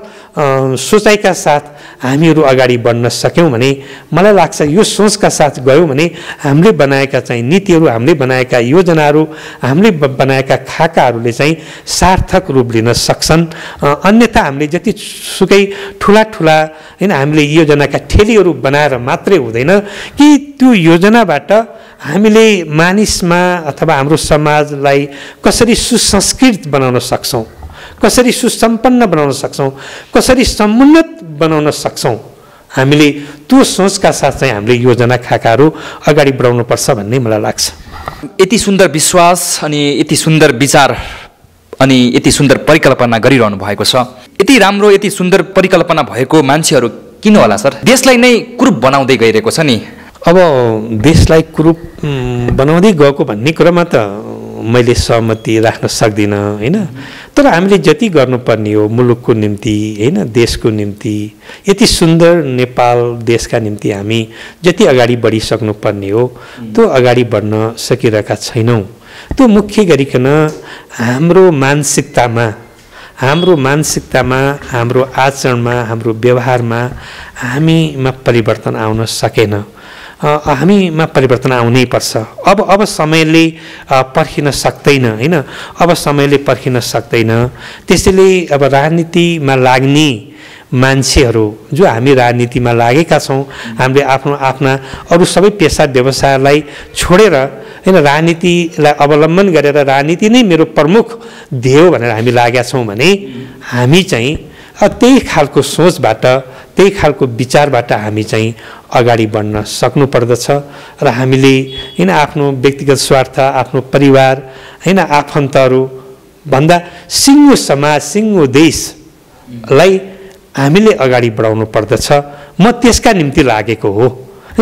सोचाइका साथ हामीहरू अगाडि बढ्न सक्यौँ भने मलाई लाग्छ यो सोचका साथ गयौँ भने हामीले बनाएका चाहिँ नीतिहरू, हामीले बनाएका योजनाहरू, हामीले बनाएका खाकाहरूले चाहिँ सार्थक रूप लिन सक्छन्। अन्यथा हामीले जतिसुकै ठुला ठुला हैन हामीले योजनाका ठेलीहरू बनाएर मात्रै हुँदैन कि त्यो योजनाबाट हामीले मानिसमा अथवा हाम्रो समाजलाई कसरी सुसंस्कृत बनाउन सक्छौँ, कसरी सुसम्पन्न बनाउन सक्छौँ, कसरी समुन्नत बनाउन सक्छौँ, हामीले त्यो सोचका साथ चाहिँ हामीले योजना खाकाहरू अगाडि बढाउनुपर्छ भन्ने मलाई लाग्छ। यति सुन्दर विश्वास अनि यति सुन्दर विचार अनि यति सुन्दर परिकल्पना गरिरहनु भएको छ। यति राम्रो यति सुन्दर परिकल्पना भएको मान्छेहरू किन होला सर? देशलाई नै कुरूप बनाउँदै गइरहेको छ नि। अब देशलाई कुरूप बनाउँदै गएको भन्ने कुरामा त मैले सहमति राख्न सक्दिनँ हैन। तर हामीले जति गर्नुपर्ने हो मुलुकको निम्ति हैन, देशको निम्ति, यति सुन्दर नेपाल देशका निम्ति हामी जति अगाडि बढिसक्नुपर्ने हो त्यो अगाडि बढ्न सकिरहेका छैनौँ। त्यो मुख्य गरिकन हाम्रो मानसिकतामा, हाम्रो आचरणमा, हाम्रो व्यवहारमा हामीमा परिवर्तन आउन सकेन। हामीमा परिवर्तन आउनै पर्छ। अब समयले पर्खिन सक्दैन हैन, अब समयले पर्खिन सक्दैन। त्यसैले अब राजनीतिमा लाग्ने मान्छेहरू जो हामी राजनीतिमा लागेका छौँ, हामीले आफ्ना अरू सबै पेसा व्यवसायलाई छोडेर हैन राजनीतिलाई अवलम्बन गरेर राजनीति नै मेरो प्रमुख ध्येय हो भनेर हामी लागेका छौँ भने हामी चाहिँ त्यही खालको सोचबाट, त्यही खालको विचारबाट हामी चाहिँ अगाडि बढ्न सक्नुपर्दछ। र हामीले हैन आफ्नो व्यक्तिगत स्वार्थ, आफ्नो परिवार हैन आफन्तहरू भन्दा सिङ्गो समाज, सिङ्गो देशलाई हामीले अगाडि बढाउनु पर्दछ। म त्यसका निम्ति लागेको हो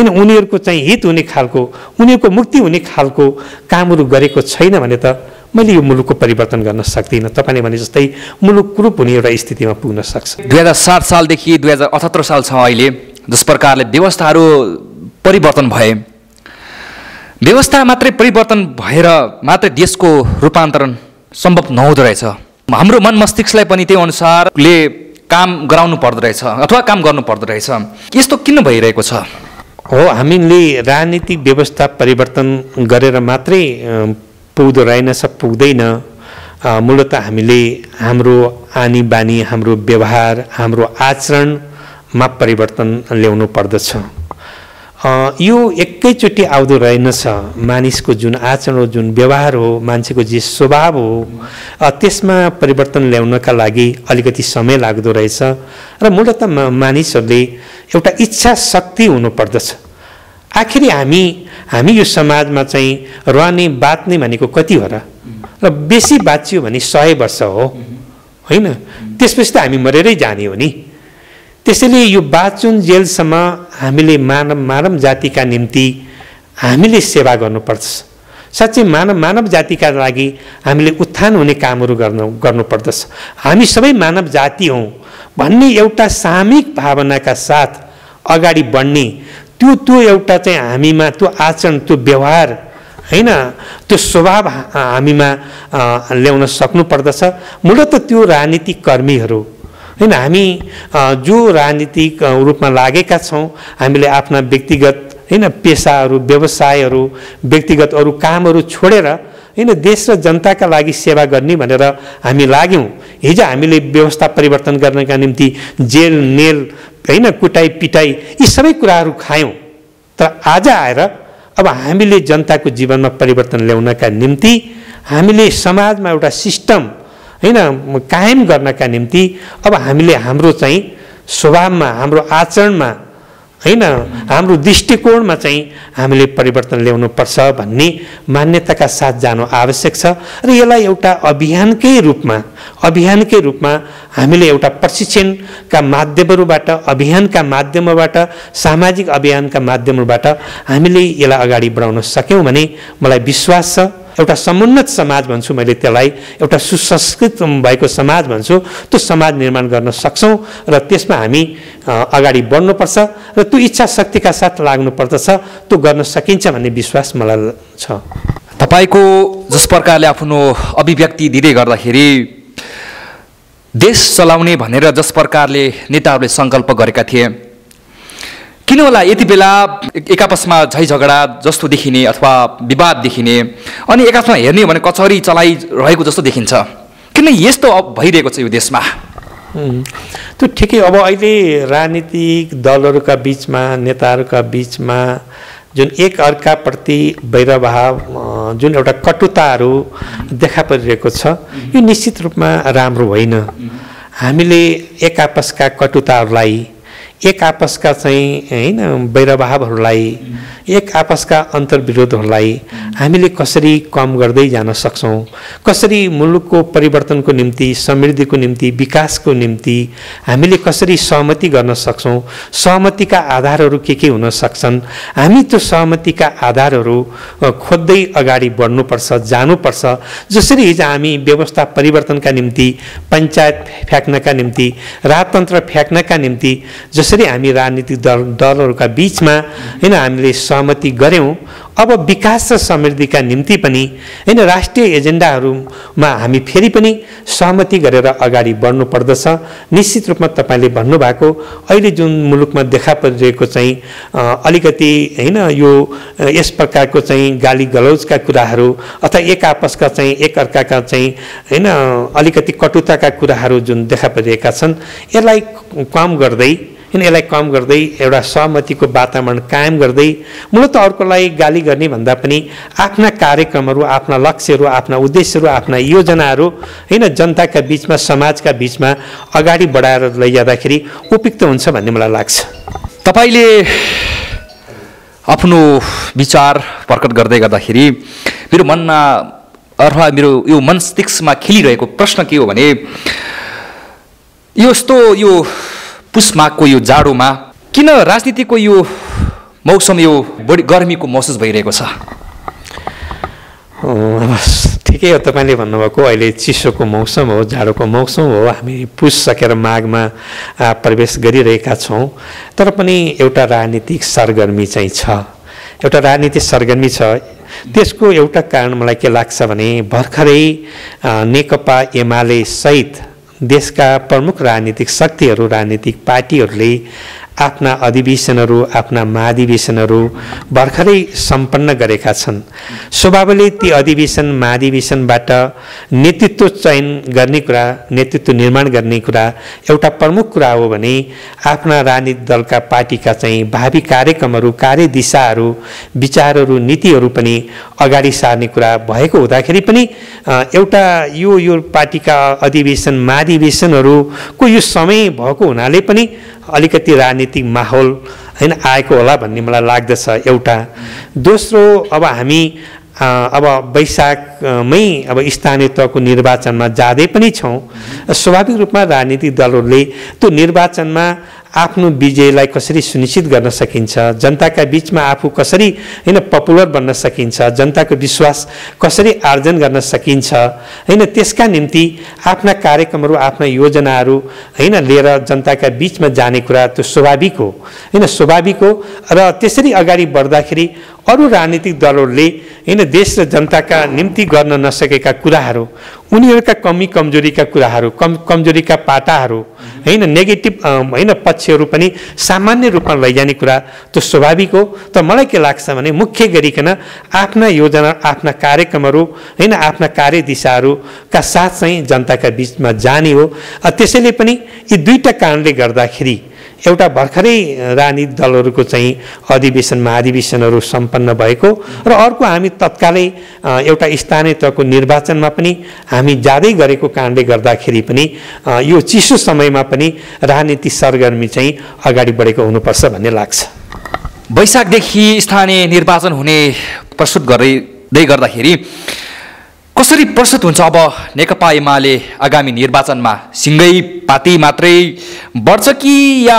हैन। उनीहरूको चाहिँ हित हुने खालको, उनीहरूको मुक्ति हुने खालको कामहरू गरेको छैन भने त मैले यो मुलुकको परिवर्तन गर्न सक्दिनँ। तपाईँले भने जस्तै मुलुक कुरूप हुने एउटा स्थितिमा पुग्न सक्छ। 2007 सालदेखि 2078 साल छ अहिले, जस प्रकारले व्यवस्थाहरू परिवर्तन भए, व्यवस्था मात्रै परिवर्तन भएर मात्रै देशको रूपान्तरण सम्भव नहुँदो रहेछ। हाम्रो मन मस्तिष्कलाई पनि त्यही अनुसारले काम गराउनु पर्दो रहेछ अथवा काम गर्नु पर्दो रहेछ। यस्तो किन भइरहेको छ? हो, हामीले राजनीतिक व्यवस्था परिवर्तन गरेर मात्रै पुग्दो रहेनछ, पुग्दैन। मूलत हामीले हाम्रो आनी बानी, हाम्रो व्यवहार, हाम्रो आचरणमा परिवर्तन ल्याउनु पर्दछ। यो एकैचोटि आउँदो रहेनछ। मानिसको जुन आचरण हो, जुन व्यवहार हो, मान्छेको जे स्वभाव हो, त्यसमा परिवर्तन ल्याउनका लागि अलिकति समय लाग्दो रहेछ। र मूलत मानिसहरूले एउटा इच्छा शक्ति हुनुपर्दछ। आखिरी हामी यो समाजमा चाहिँ रहने बाँच्ने भनेको कति हो र बेसी बाँच्यो भने 100 वर्ष हो होइन, त्यसपछि त हामी मरेरै जाने हो नि। त्यसैले यो बाँचुन जेलसम्म हामीले मानव जातिका निम्ति हामीले सेवा गर्नुपर्छ। साँच्चै मानव जातिका लागि हामीले उत्थान हुने कामहरू गर्नुपर्दछ। हामी सबै मानव जाति हौँ भन्ने एउटा सामूहिक भावनाका साथ अगाडि बढ्ने त्यो एउटा चाहिँ हामीमा त्यो आचरण, त्यो व्यवहार हैन, त्यो स्वभाव हामीमा ल्याउन सक्नुपर्दछ। मूलत त्यो राजनीतिक कर्मीहरू हैन, हामी जो राजनीतिक रूपमा लागेका छौँ, हामीले आफ्ना व्यक्तिगत हैन पेसाहरू, व्यवसायहरू, व्यक्तिगत अरू कामहरू छोडेर हैन देश र जनताका लागि सेवा गर्ने भनेर हामी लाग्यौँ। हिजो हामीले व्यवस्था परिवर्तन गर्नका निम्ति जेल नेल हैन कुटाई पिटाई यी सबै कुराहरू खायौँ। तर आज आएर अब हामीले जनताको जीवनमा परिवर्तन ल्याउनका निम्ति, हामीले समाजमा एउटा सिस्टम हैन कायम गर्नका निम्ति अब हामीले हाम्रो चाहिँ स्वभावमा, हाम्रो आचरणमा हैन, हाम्रो दृष्टिकोणमा चाहिँ हामीले परिवर्तन ल्याउनु पर्छ भन्ने मान्यताका साथ जानु आवश्यक छ। र यसलाई एउटा अभियानकै रूपमा हामीले एउटा प्रशिक्षणका माध्यमबाट, अभियानका माध्यमबाट, सामाजिक अभियानका माध्यमबाट हामीले यसलाई अगाडि बढाउन सक्यौँ भने मलाई विश्वास छ एउटा समुन्नत समाज भन्छु मैले त्यसलाई, एउटा सुसंस्कृत भएको समाज भन्छु, त्यो समाज निर्माण गर्न सक्छौँ। र त्यसमा हामी अगाडि बढ्नुपर्छ र त्यो इच्छा शक्तिका साथ लाग्नुपर्दछ। त्यो गर्न सकिन्छ भन्ने विश्वास मलाई छ। तपाईँको जस प्रकारले आफ्नो अभिव्यक्ति दिँदै गर्दाखेरि देश चलाउने भनेर जस प्रकारले नेताहरूले सङ्कल्प गरेका थिए, किन होला यति बेला एकापसमा झैझगडा जस्तो देखिने अथवा विवाद देखिने अनि एकापसमा हेर्ने भने कचहरी चलाइरहेको जस्तो देखिन्छ? किन यस्तो भइरहेको छ यो देशमा? त्यो ठिकै। अब अहिले राजनीतिक दलहरूका बिचमा, नेताहरूका बिचमा जुन एक अर्काप्रति वैरभाव, जुन एउटा कटुताहरू देखा परिरहेको छ, यो निश्चित रूपमा राम्रो होइन। हामीले एक आपसका कटुताहरूलाई, एक आपसका चाहिँ हैन वैरभावहरूलाई, एक आपसका अन्तर्विरोधहरूलाई हामीले कसरी कम गर्दै जान सक्छौँ, कसरी मुलुकको परिवर्तनको निम्ति, समृद्धिको निम्ति, विकासको निम्ति हामीले कसरी सहमति गर्न सक्छौँ, सहमतिका आधारहरू के हुन सक्छन्, हामी त्यो सहमतिका आधारहरू खोज्दै अगाडि बढ्नुपर्छ, जानुपर्छ। जसरी हिजो हामी व्यवस्था परिवर्तनका निम्ति, पञ्चायत फ्याक्नका निम्ति, राजतन्त्र फ्याक्नका निम्ति जसरी हामी राजनीतिक दलहरूका बिचमा हैन हामीले सहमति गर्यौं, अब विकास र समृद्धिका निम्ति पनि हैन राष्ट्रिय एजेन्डाहरूमा हामी फेरि पनि सहमति गरेर अगाडि बढ्नु पर्दछ। निश्चित रूपमा तपाईले भन्नुभएको अहिले जुन मुलुकमा देखा परिरहेको चाहिँ अलिकति हैन यो यस प्रकारको चाहिँ गाली गलौजका कुराहरू अथवा एक आपसका चाहिँ एक अर्काका चाहिँ हैन अलिकति कटुताका कुराहरू जुन देखा परिरहेका छन्, यसलाई कम गर्दै एउटा सहमतिको वातावरण कायम गर्दै मूलत अर्कोलाई गाली गर्ने भन्दा पनि आफ्ना कार्यक्रमहरू, आफ्ना लक्ष्यहरू, आफ्ना उद्देश्यहरू, आफ्ना योजनाहरू हैन जनताका बिचमा, समाजका बिचमा अगाडि बढाएर लैजाँदाखेरि उपयुक्त हुन्छ भन्ने मलाई लाग्छ। तपाईले आफ्नो विचार प्रकट गर्दै गर्दाखेरि मेरो मनमा अथवा मेरो यो मस्तिष्कमा खेलिरहेको प्रश्न के हो भने यो पुष माघको यो जाडोमा किन राजनीतिको यो मौसम यो बढी गर्मीको महसुस भइरहेको छ? ठिकै हो, तपाईँले भन्नुभएको अहिले चिसोको मौसम हो, जाडोको मौसम हो, हामी पुष सकेर माघमा प्रवेश गरिरहेका छौँ। तर पनि एउटा राजनीतिक सरगर्मी चाहिँ छ, एउटा राजनीतिक सरगर्मी छ। त्यसको एउटा कारण मलाई के लाग्छ भने भर्खरै नेकपा एमाले सहित देशका प्रमुख राजनीतिक शक्तिहरू, राजनीतिक पार्टीहरूले आफ्ना अधिवेशनहरू, आफ्ना महाधिवेशनहरू भर्खरै सम्पन्न गरेका छन्। स्वभावले ती अधिवेशन महाधिवेशनबाट नेतृत्व चयन गर्ने कुरा, नेतृत्व निर्माण गर्ने कुरा एउटा प्रमुख कुरा हो भने आफ्ना राजनीतिक दलका पार्टीका चाहिँ भावी कार्यक्रमहरू, कार्यदिशाहरू, विचारहरू, नीतिहरू पनि अगाडि सार्ने कुरा भएको हुँदाखेरि पनि एउटा यो पार्टीका अधिवेशन महाधिवेशनहरूको यो समय भएको हुनाले पनि अलिकति राजनीतिक माहौल हैन आएको होला भन्ने मलाई लाग्दछ। एउटा दोस्रो, अब हामी अब वैशाखमै अब स्थानीय तहको निर्वाचनमा जाँदै पनि छौँ। स्वाभाविक रूपमा राजनीतिक दलहरूले त्यो निर्वाचनमा आफ्नो विजयलाई कसरी सुनिश्चित गर्न सकिन्छ, जनताका बिचमा आफू कसरी हैन पपुलर बन्न सकिन्छ, जनताको विश्वास कसरी आर्जन गर्न सकिन्छ हैन, त्यसका निम्ति आफ्ना कार्यक्रमहरू, आफ्ना योजनाहरू हैन लिएर जनताका बिचमा जाने कुरा त्यो स्वाभाविक हो हैन, स्वाभाविक हो। र त्यसरी अगाडि बढ्दाखेरि अरू राजनीतिक दलहरूले हैन देश र जनताका निम्ति गर्न नसकेका कुराहरू, उनीहरूका कमी कमजोरीका कुराहरू, कमजोरीका पाटाहरू हैन, नेगेटिभ हैन पक्षहरू पनि सामान्य रूपमा लैजाने कुरा त्यो स्वाभाविक हो। तर मलाई के लाग्छ भने मुख्य गरिकन आफ्ना योजना, आफ्ना कार्यक्रमहरू हैन, आफ्ना कार्यदिशाहरूका साथ चाहिँ जनताका बिचमा जाने हो। त्यसैले पनि यी दुईटा कारणले गर्दाखेरि एउटा भर्खरै राजनीतिक दलहरूको चाहिँ अधिवेशन महाधिवेशनहरू सम्पन्न भएको र अर्को हामी तत्कालै एउटा स्थानीय तहको निर्वाचनमा पनि हामी जाँदै गरेको कारणले गर्दाखेरि पनि यो चिसो समयमा पनि राजनीतिक सरगर्मी चाहिँ अगाडि बढेको हुनुपर्छ भन्ने लाग्छ। वैशाखदेखि स्थानीय निर्वाचन हुने प्रस्तुत गर्दै गर्दाखेरि कसरी प्रस्तुत हुन्छ अब नेकपा एमाले आगामी निर्वाचनमा? सिंगै पार्टी मात्रै बढ्छ कि या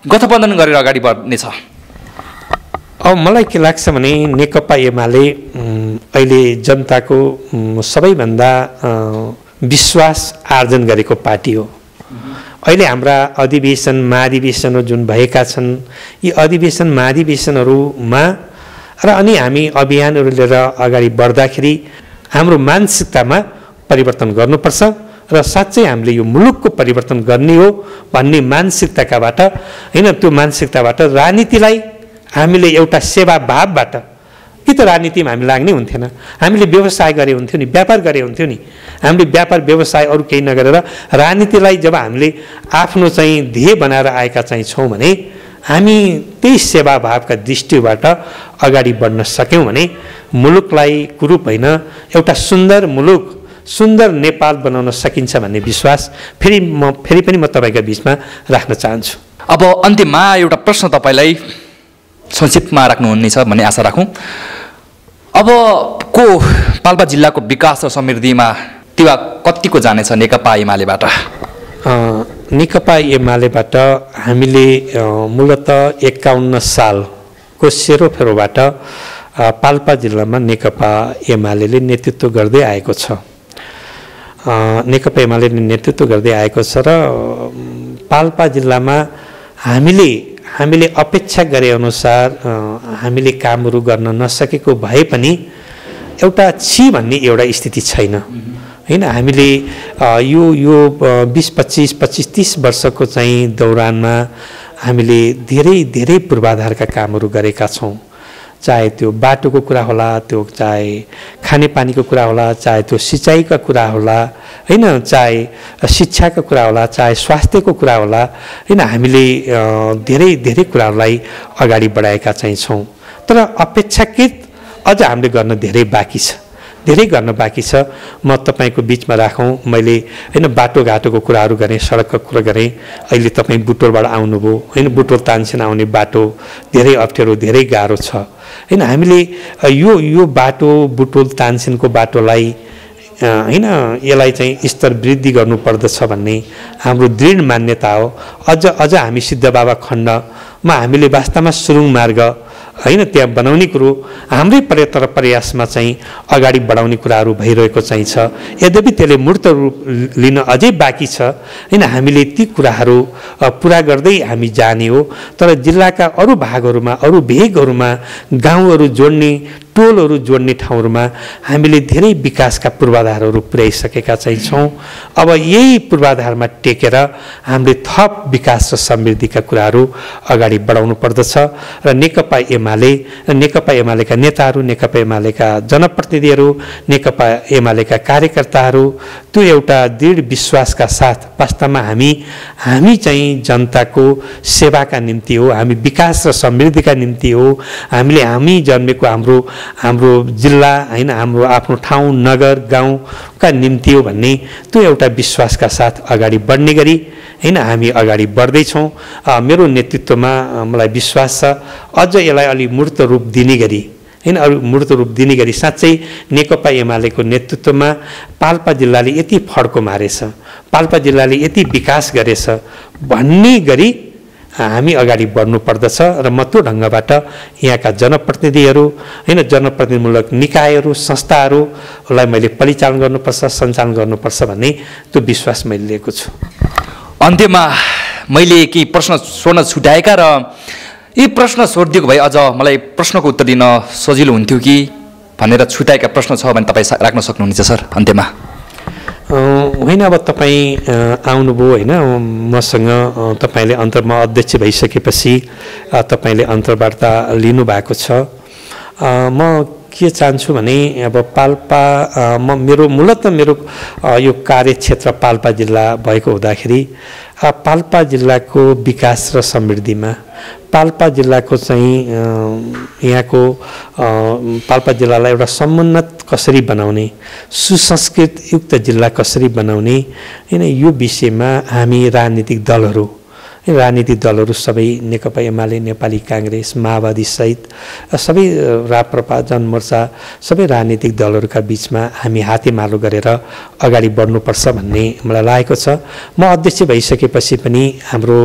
गठबन्धन गरेर अगाडि बढ्नेछ? अब मलाई के लाग्छ भने नेकपा एमाले अहिले जनताको सबैभन्दा विश्वास आर्जन गरेको पार्टी हो। अहिले हाम्रा अधिवेशन महाधिवेशनहरू जुन भएका छन्, यी अधिवेशन महाधिवेशनहरूमा र अनि हामी अभियानहरू लिएर अगाडि बढ्दाखेरि हाम्रो मानसिकतामा परिवर्तन गर्नुपर्छ र साँच्चै हामीले यो मुलुकको परिवर्तन गर्ने हो भन्ने मानसिकताबाट हैन, त्यो मानसिकताबाट राजनीतिलाई हामीले एउटा सेवा भावबाट कि त राजनीतिमा हामी लाग्नै हुन्थेन, हामीले व्यवसाय गरे हुन्थ्यो नि, व्यापार गरे हुन्थ्यो नि। हामीले व्यापार व्यवसाय अरू केही नगरेर राजनीतिलाई जब हामीले आफ्नो चाहिँ ध्येय बनाएर आएका चाहिँ छौँ भने हामी त्यही सेवाभावका दृष्टिबाट अगाडि बढ्न सक्यौँ भने मुलुकलाई कुरूप होइन एउटा सुन्दर मुलुक, सुन्दर नेपाल बनाउन सकिन्छ भन्ने विश्वास फेरि पनि म तपाईँका बिचमा राख्न चाहन्छु। अब अन्त्यमा एउटा प्रश्न तपाईँलाई संक्षिप्तमा राख्नुहुनेछ भन्ने आशा राखौँ। अब को पाल्पा जिल्लाको विकास र समृद्धिमा टिवा कतिको जानेछ नेकपा एमालेबाट? नेकपा एमालेबाट हामीले मूलत 51 सालको सेरोफेरोबाट पाल्पा जिल्लामा नेकपा एमाले नेतृत्व गर्दै आएको छ। नेकपा एमाले नेतृत्व गर्दै आएको छ र पाल्पा जिल्लामा हामीले अपेक्षा गरे अनुसार हामीले कामहरू गर्न नसकेको भए पनि एउटा भन्ने एउटा स्थिति छैन हैन। हामीले यो 20-25-30 वर्षको चाहिँ दौरानमा हामीले धेरै पूर्वाधारका कामहरू गरेका छौँ। चाहे त्यो बाटोको कुरा होला, त्यो चाहे खानेपानीको कुरा होला, चाहे त्यो सिँचाइका कुरा होला हैन, चाहे शिक्षाको कुरा होला, चाहे स्वास्थ्यको कुरा होला हैन। हामीले धेरै कुराहरूलाई अगाडि बढाएका चाहिँ छौँ। तर अपेक्षाकृत अझ हामीले गर्न धेरै बाँकी छ, धेरै गर्न बाँकी छ। म तपाईँको बिचमा राखौँ, मैले हैन बाटोघाटोको कुराहरू गरेँ, सडकको कुरा गरेँ। अहिले तपाईँ बुटोलबाट आउनुभयो हैन, बुटोल तानसेन आउने बाटो धेरै अप्ठ्यारो, धेरै गाह्रो छ हैन। हामीले यो बाटो बुटोल तानसेनको बाटोलाई हैन यसलाई चाहिँ स्तर वृद्धि गर्नुपर्दछ भन्ने हाम्रो दृढ मान्यता हो। अझ हामी सिद्धबाबा खण्डमा हामीले वास्तवमा सुरुङ मार्ग हैन त्यहाँ बनाउने कुरो हाम्रै प्रयासमा चाहिँ अगाडि बढाउने कुराहरू भइरहेको चाहिँ छ। यद्यपि त्यसले मूर्त रूप लिन अझै बाँकी छ हैन। हामीले ती कुराहरू पुरा गर्दै हामी जाने हो। तर जिल्लाका अरू भागहरूमा, अरू भेगहरूमा गाउँहरू जोड्ने, टोलहरू जोड्ने ठाउँहरूमा हामीले धेरै विकासका पूर्वाधारहरू पुर्याइसकेका चाहिँ छौँ। अब यही पूर्वाधारमा टेकेर हामीले थप विकास र समृद्धिका कुराहरू अगाडि बढाउनु पर्दछ। र नेकपा एमालेका नेताहरू, नेकपा एमालेका जनप्रतिनिधिहरू, नेकपा एमालेका कार्यकर्ताहरू त्यो एउटा दृढ विश्वासका साथ वास्तवमा हामी चाहिँ जनताको सेवाका निम्ति हो, हामी विकास र समृद्धिका निम्ति हो, हामी जन्मेको हाम्रो जिल्ला हैन, हाम्रो आफ्नो ठाउँ नगर गाउँका निम्ति हो भन्ने त्यो एउटा विश्वासका साथ अगाडि बढ्ने गरी हैन हामी अगाडि बढ्दैछौँ। मेरो नेतृत्वमा मलाई विश्वास छ अझ यसलाई अलि मूर्त रूप दिने गरी हैन, मूर्त रूप दिने गरी साँच्चै नेकपा एमालेको नेतृत्वमा पाल्पा जिल्लाले यति फड्को मारेछ, पाल्पा जिल्लाले यति विकास गरेछ भन्ने गरी हामी अगाडि बढ्नु पर्दछ। र म त्यो ढङ्गबाट यहाँका जनप्रतिनिधिहरू हैन, जनप्रतिनिधिमूलक निकायहरू, संस्थाहरूलाई मैले परिचालन गर्नुपर्छ, सञ्चालन गर्नुपर्छ भन्ने त्यो विश्वास मैले लिएको छु। अन्त्यमा मैले केही प्रश्न सोध्न छुट्याएका र यी प्रश्न सोधिदिएको भए अझ मलाई प्रश्नको उत्तर दिन सजिलो हुन्थ्यो कि भनेर छुट्याएका प्रश्न छ भने तपाईँ राख्न सक्नुहुनेछ सर अन्त्यमा। होइन, अब तपाईँ आउनुभयो होइन मसँग, तपाईँले अन्तरमा अध्यक्ष भइसकेपछि तपाईँले अन्तर्वार्ता लिनुभएको छ। म के चाहन्छु भने अब पाल्पा मेरो यो कार्यक्षेत्र पाल्पा जिल्ला भएको हुँदाखेरि पाल्पा जिल्लाको विकास र समृद्धिमा पाल्पा जिल्लाको चाहिँ यहाँको पाल्पा जिल्लालाई एउटा समुन्नत कसरी बनाउने, सुसंस्कृत युक्त जिल्ला कसरी बनाउने हैन, यो विषयमा हामी राजनीतिक दलहरू सबै नेकपा एमाले, नेपाली काङ्ग्रेस, माओवादी सहित सबै राप्रपा, जनमोर्चा सबै राजनीतिक दलहरूका बिचमा हामी हातेमालो गरेर अगाडि बढ्नुपर्छ भन्ने मलाई लागेको छ। म अध्यक्ष भइसकेपछि पनि हाम्रो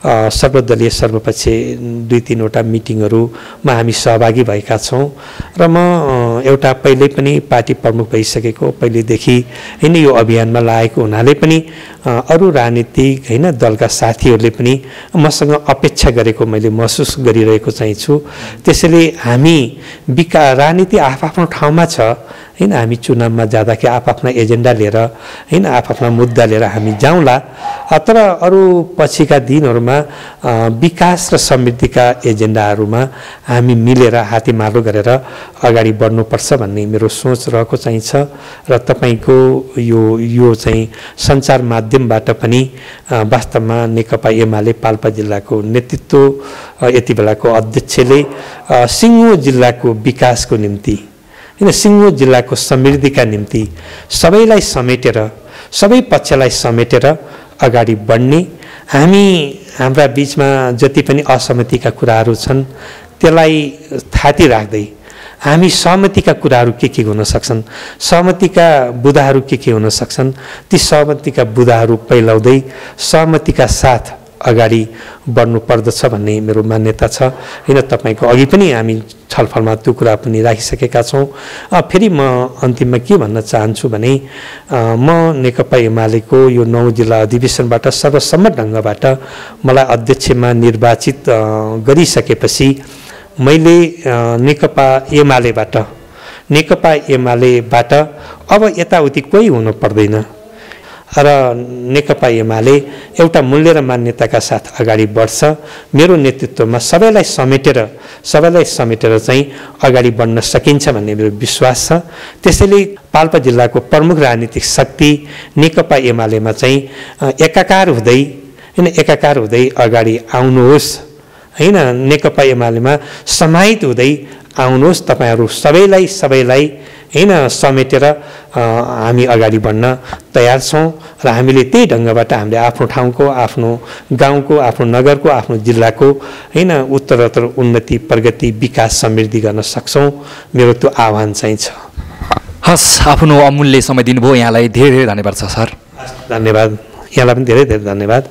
सर्वदलीय सर्वपक्षीय 2-3वटा मिटिङहरूमा हामी सहभागी भएका छौँ र म एउटा पहिल्यै पनि पार्टी प्रमुख भइसकेको पहिलेदेखि हैन यो अभियानमा लागेको हुनाले पनि अरू राजनीतिक हैन दलका साथीहरूले पनि मसँग अपेक्षा गरेको मैले महसुस गरिरहेको चाहिँ छु। त्यसैले हामी राजनीति आफ्नो ठाउँमा छ हैन हामी चुनावमा जाँदाखेरि आफ्ना एजेन्डा लिएर हैन आफ्ना मुद्दा लिएर हामी जाउँला तर अरू पछिका दिनहरूमा विकास र समृद्धिका एजेन्डाहरूमा हामी मिलेर हातेमालो गरेर अगाडि बढ्नुपर्छ भन्ने मेरो सोच रहेको चाहिँ छ र तपाईँको यो चाहिँ सञ्चार माध्यमबाट पनि वास्तवमा नेकपा एमाले पाल्पा जिल्लाको नेतृत्व यति बेलाको अध्यक्षले सिङ्गो जिल्लाको विकासको निम्ति हैन सिङ्गो जिल्लाको समृद्धिका निम्ति सबैलाई समेटेर सबै पक्षलाई समेटेर अगाडि बढ्ने हाम्रा बीचमा जति पनि असहमतिका कुराहरू छन् त्यसलाई थाती राख्दै हामी सहमतिका कुराहरू के हुन सक्छन् सहमतिका बुँदाहरू के हुन सक्छन् ती सहमतिका बुँदाहरू पैलाउँदै सहमतिका साथ अगाडि बढ्नु पर्दछ भन्ने मेरो मान्यता छ हैन तपाईको अघि पनि हामी छलफलमा त्यो कुरा पनि राखिसकेका छौं फेरि म अन्तिममा के भन्न चाहन्छु भने म नेकपा एमालेको यो 9 जिल्ला अधिवेशनबाट सर्वसम्मत ढंगबाट मलाई अध्यक्षमा निर्वाचित गरिसकेपछि मैले नेकपा एमालेबाट अब यताउति कोही हुनु पर्दैन र नेकपा एमाले एउटा मूल्य र मान्यताका साथ अगाडि बढ्छ मेरो नेतृत्वमा सबैलाई समेटेर चाहिँ अगाडि बढ्न सकिन्छ भन्ने मेरो विश्वास छ त्यसैले पाल्पा जिल्लाको प्रमुख राजनीतिक शक्ति नेकपा एमालेमा चाहिँ एकाकार हुँदै अगाडि आउनुहोस् हैन नेकपा एमालेमा समाहित हुँदै आउनुहोस् तपाईहरु सबैलाई हैन समेटेर हामी अगाडि बढ्न तयार छौं र हामीले त्यही ढंगबाट हामीले आफ्नो ठाउँको आफ्नो गाउँको आफ्नो नगरको आफ्नो जिल्लाको हैन उत्तरोत्तर उन्नति प्रगति विकास समृद्धि गर्न सक्छौं मेरो त्यो आह्वान चाहिँ छ हस् आफ्नो अमूल्य समय दिनुभयो यहाँलाई धेरै धेरै धन्यवाद छ सर धन्यवाद यहाँलाई पनि धेरै धेरै धन्यवाद